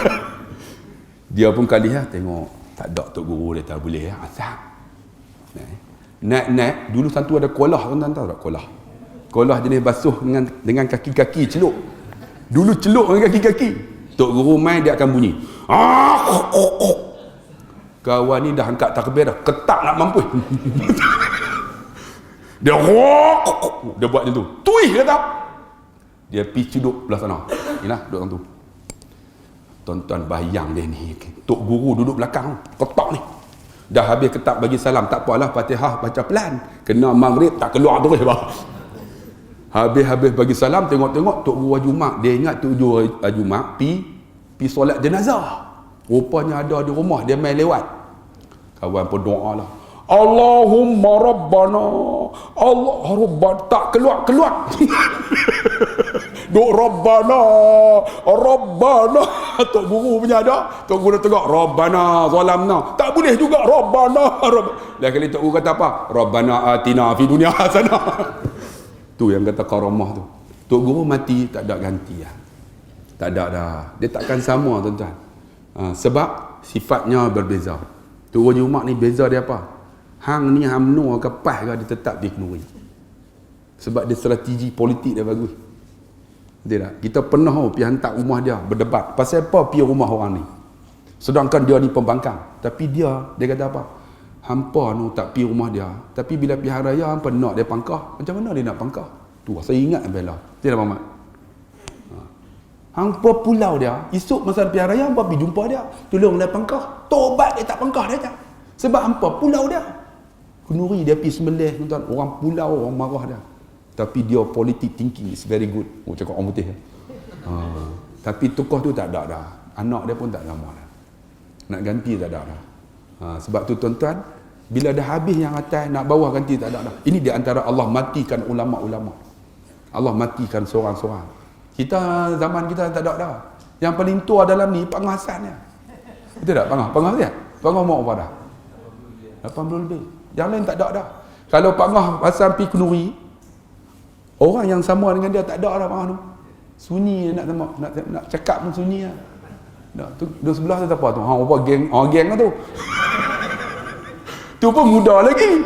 Dia pun kali tengok tak ada Tok Guru dia tak boleh asang. Naik dulu satu ada kolah, tuan-tuan tahu tak kolah? Kolah jenis basuh dengan kaki-kaki celup. Dulu celup dengan kaki-kaki. Tok Guru main dia akan bunyi. Kawan ni dah angkat takbir dah, ketak nak mampus. Dia buat macam tu. Tuih kata. Dia pergi duduk belah sana. Inilah duduk orang tu. Tuan-tuan bayang dia ni. Tok Guru duduk belakang. Ketak ni. Dah habis ketak bagi salam. Tak apalah, Fatihah baca pelan. Kena maghrib tak keluar terus. Habis bagi salam, tengok-tengok Tok Guru Jumat. Dia ingat Tok Guru Jumat pi solat jenazah. Rupanya ada di rumah. Dia main lewat. Kawan pun doa lah. Allahumma Rabbana. Allah Rabbana. Tak keluar. Duk Rabbana. Tok Guru punya ada. Tok Guru tengok Rabbana zalamna. Tak boleh juga Rabbana. Dah kali Tok Guru kata apa? Rabbana atina fi dunya hasanah. Tu yang kata karamah tu. Tok Guru mati tak ada ganti lah. Tak ada dah. Dia takkan sama tuan-tuan. Sebab sifatnya berbeza. Tok Guru Jumat ni beza dia apa? Hang ni hamno ke pas ke dia tetap di Kenuri. Sebab dia strategi politik dia bagus. Betul tak? Kita pernah pergi hantar rumah dia berdebat. Pasal apa pergi rumah orang ni? Sedangkan dia ni pembangkang. Tapi dia kata apa? Hampa ni tak pergi rumah dia. Tapi bila pergi hari raya, hampa nak dia pangkah. Macam mana dia nak pangkah? Tu saya ingat bela. Betul tak Muhammad? Hampa pulau dia. Esok masa pergi hari raya, hampa pergi jumpa dia. Tolong dia pangkah. Tobat dia tak pangkah dia. Sebab hampa pulau dia. Kenuri dia pergi sembelih, tuan-tuan. Orang pulau, orang marah dia. Tapi dia politik thinking is very good. Cakap orang putih. Tapi tokoh tu tak ada dah. Anak dia pun tak sama dah. Nak ganti tak ada dah. Sebab tu tuan-tuan, bila dah habis yang atas, nak bawah ganti tak ada dah. Ini di antara Allah matikan ulama-ulama. Allah matikan seorang-seorang. Kita, zaman kita tak ada dah. Yang paling tua dalam ni, Pak Hasan ya. Betul tak? Pangah dia? Pangah mau apa dah? 80 lebih. Yang lain tak ada dah. Kalau Pak Hasan pergi Kenuri, orang yang sama dengan dia tak ada dah Pangah tu. Sunyi nak cakap pun sunyi lah. Tu sebelah tu apa tu? Apa geng lah tu. Tu pun muda lagi.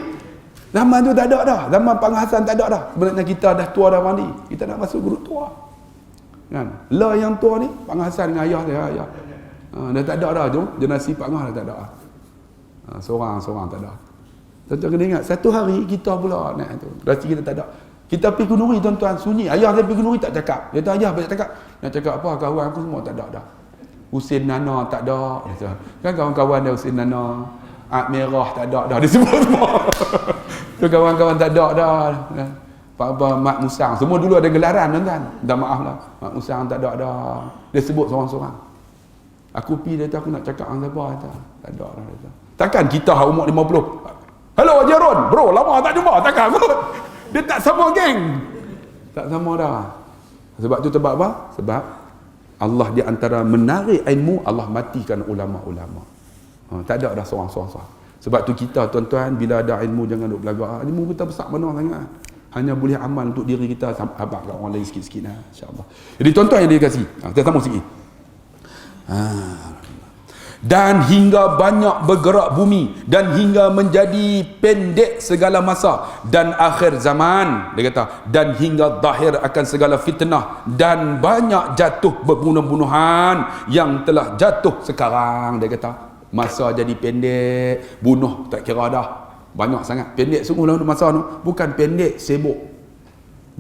Zaman tu tak ada dah. Zaman Pak Hasan tak ada dah. Sebenarnya kita dah tua dah mandi. Kita nak masuk grup tua. Kan? Lah yang tua ni Pak Hasan dengan ayah dia. Dah tak ada dah tu. Generasi Pak Ngah dah tak ada. Seorang tak ada. Tuan-tuan kena ingat, satu hari kita pula naik tu. Berarti kita tak ada. Kita pergi Kenuri tuan-tuan, sunyi. Ayah saya pergi Kenuri tak cakap. Dia kata ayah banyak cakap. Nak cakap apa? Kawan aku semua tak ada dah. Husin Nana tak ada. Kan kawan-kawan dia Husin Nana. Ad Merah tak ada dah. Dia sebut semua. Tu kawan-kawan tak ada dah. Apa Mak Musang. Semua dulu ada gelaran tuan-tuan. Dah maaf lah. Mak Musang tak ada dah. Dia sebut seorang-seorang. Aku pergi dia kata aku nak cakap dengan siapa kata. Tak ada dah dia. Takkan kita umur 50. Hello Haji Ron, bro, lama tak jumpa, takkan kot. Dia tak sama geng. Tak sama dah. Sebab tu sebab apa? Sebab Allah di antara menarik ilmu, Allah matikan ulama-ulama. Tak ada dah seorang-seorang. Sebab tu kita tuan-tuan, bila ada ilmu jangan duk belagak. Ilmu kita besar mana sangat. Hanya boleh amal untuk diri kita, abang kat orang lain sikit-sikit lah. InsyaAllah. Jadi tuan-tuan yang dia kasih. Kita sambung sikit. dan hingga banyak bergerak bumi, dan hingga menjadi pendek segala masa, dan akhir zaman, dia kata, dan hingga zahir akan segala fitnah, dan banyak jatuh berbunuh-bunuhan yang telah jatuh sekarang. Dia kata masa jadi pendek, bunuh tak kira dah, banyak sangat. Pendek sungguh lah masa tu, bukan pendek sibuk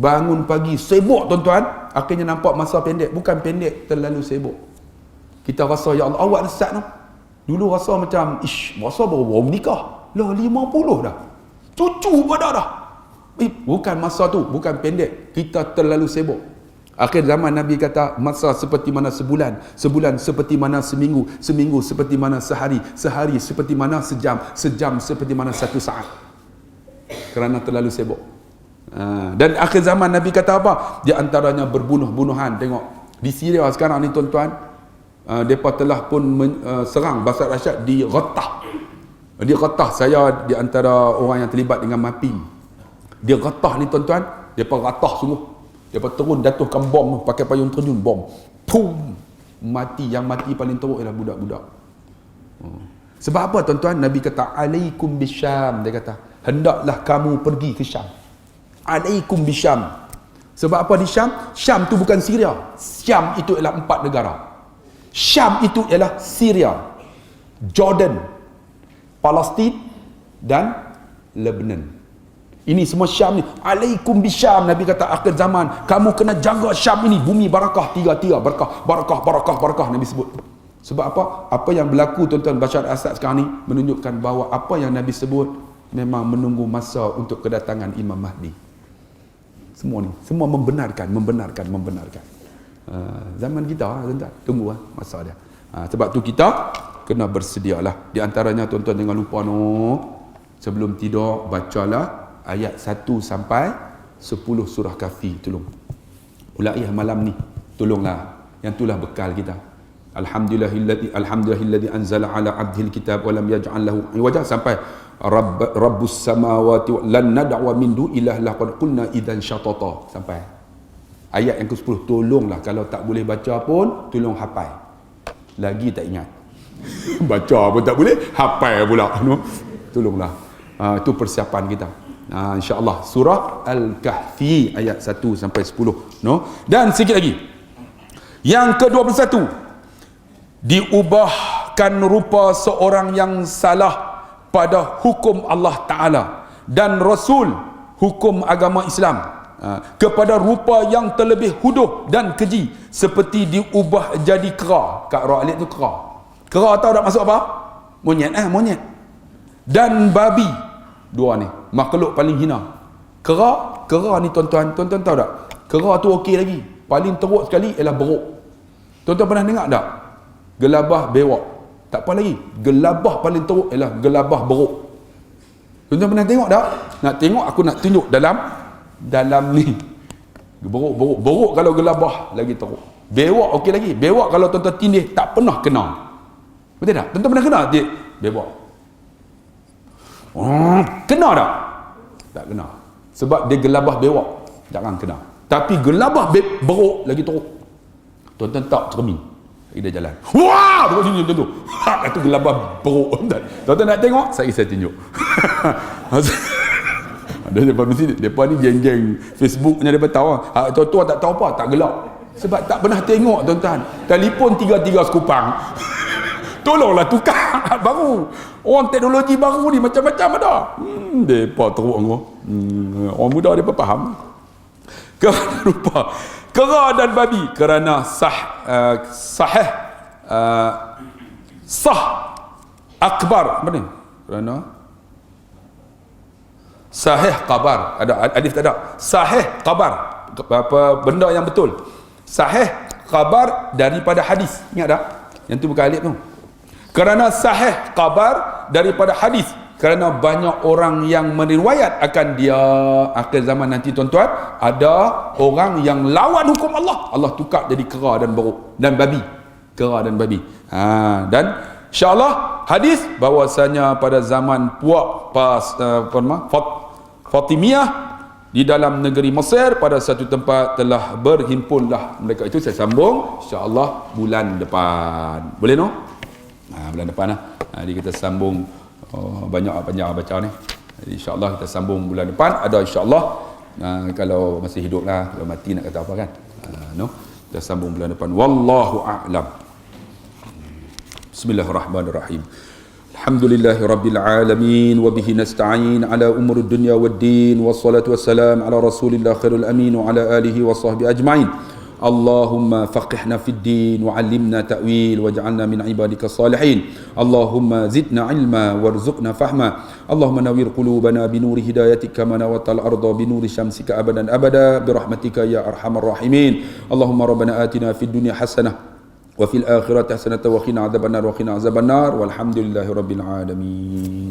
bangun pagi sibuk tuan-tuan, akhirnya nampak masa pendek, bukan pendek terlalu sibuk. Kita rasa ya Allah awak sesat tu. Dulu rasa macam rasa baru nikah. Lah 50 dah. Cucu pada dah. Bukan masa tu, bukan pendek. Kita terlalu sibuk. Akhir zaman Nabi kata masa seperti mana sebulan, sebulan seperti mana seminggu, seminggu seperti mana sehari, sehari seperti mana sejam, sejam seperti mana satu saat. Kerana terlalu sibuk. Dan akhir zaman Nabi kata apa? Di antaranya berbunuh-bunuhan. Tengok di Syria sekarang ni tuan-tuan, mereka telah pun serang Bashar al-Assad di Ghattah. Di Ghattah, saya di antara orang yang terlibat dengan MAPIM. Di Ghattah ni tuan-tuan, mereka ratah sungguh. Mereka turun jatuhkan bom pakai payung terjun, bom. Pum! Mati. Yang mati paling teruk ialah budak-budak. Sebab apa tuan-tuan? Nabi kata alaikum bisyam. Dia kata hendaklah kamu pergi ke Syam. Alaikum bisyam. Sebab apa di Syam? Syam tu bukan Syria. Syam itu ialah 4 negara. Syam itu ialah Syria, Jordan, Palestin dan Lebanon. Ini semua Syam ni. Alaikum bisyam. Nabi kata akhir zaman kamu kena jaga Syam ini. Bumi barakah, tiga barakah, barakah Nabi sebut. Sebab apa? Apa yang berlaku tuan-tuan Bashar al-Assad sekarang ni menunjukkan bahawa apa yang Nabi sebut memang menunggu masa untuk kedatangan Imam Mahdi. Semua ni, semua membenarkan. Zaman kita tuan-tuan, tunggu masa dia. Sebab tu kita kena bersedialah. Di antaranya tuan-tuan jangan lupa sebelum tidur bacalah ayat 1 sampai 10 surah Kahfi. Tolong ulaiah malam ni, tolonglah. Yang itulah bekal kita. Alhamdulillahilladzi anzala ala abdihil kitab wa lam yaj'al lahu iwaja sampai rabbus samawati lan nad'a min du ilah laqad qulna idzan syatata sampai ayat yang ke-10. Tolonglah, kalau tak boleh baca pun tolong hafal. Lagi tak ingat. Baca pun tak boleh, hafal pula. Tolonglah. Itu persiapan kita. Insya-Allah surah Al-Kahfi ayat 1 sampai 10. Dan sikit lagi. Yang ke-21. Diubahkan rupa seorang yang salah pada hukum Allah Ta'ala dan Rasul, hukum agama Islam, kepada rupa yang terlebih huduh dan keji, seperti diubah jadi kera. Kat ra alif tu kera. Kera tahu tak masuk apa? Monyet. Monyet. Dan babi. Dua ni makhluk paling hina. Kera ni tuan-tuan tahu tak? Kera tu okey lagi. Paling teruk sekali ialah beruk. Tuan-tuan pernah dengar tak? Gelabah bewak. Tak apa lagi. Gelabah paling teruk ialah gelabah beruk. Tuan-tuan pernah tengok tak? Nak tengok, aku nak tunjuk dalam ni. Beruk kalau gelabah lagi teruk. Bewak okey lagi. Bewak kalau tuan-tuan tindih tak pernah kena. Betul tak? Tuan-tuan pernah kena dia bewak? Kena tak? Tak kena. Sebab dia gelabah bewak, jangan kena. Tapi gelabah beruk lagi teruk. Tuan-tuan tak cermin. Lagi dia jalan. Wah! Terus sini tu. Itu gelabah beruk. Tuan-tuan nak tengok? Saya tunjuk. Depa mesti depa ni geng-geng Facebook punya, depa tahu. Tuan-tuan tak tahu apa, tak gelap. Sebab tak pernah tengok tuan-tuan. Telefon 3 sekupang. Tolonglah tukar baru. Orang teknologi baru ni macam-macam ada. Depa teruk aku. Orang muda depa faham. Kerana rupa kera dan babi, kerana sah akbar. Apa ni? Kerana sahih khabar, ada alif tak ada? Sahih khabar, apa benda yang betul. Sahih khabar daripada hadis. Ingat tak? Yang tu bukan alif tu. Kerana sahih khabar daripada hadis, kerana banyak orang yang meriwayat akan dia. Akhir zaman nanti tuan-tuan, ada orang yang lawan hukum Allah. Allah tukar jadi kera dan beruk dan babi. Kera dan babi. Dan insya-Allah hadis bahwasanya pada zaman puak Fatimiyah di dalam negeri Mesir, pada satu tempat telah berhimpunlah mereka. Itu saya sambung insya-Allah bulan depan. Boleh no? Bulan depan lah. Jadi kita sambung banyak panjang baca ni. Jadi insya-Allah kita sambung bulan depan. Ada insya-Allah kalau masih hidup lah, kalau mati nak kata apa kan. No. Kita sambung bulan depan. Wallahu a'lam. Bismillahirrahmanirrahim. Alhamdulillahi rabbil alamin wa bihi nasta'in ala umuri dunya waddin wassalatu wassalam ala rasulillah khairul amin wa ala alihi wa sahbihi ajma'in. Allahumma faqihna fid din wa 'allimna ta'wil waj'alna min ibadika salihin. Allahumma zidna ilma warzuqna fahma. Allahumma nawwir qulubana bi nuri hidayatik kama nawatal arda bi nuri syamsika abadan abada bi rahmatika ya arhamar rahimin. Allahumma rabbana atina fid dunya hasanah wa fil akhirati hasanatan wa qina adzabannar walhamdulillahi rabbil alamin.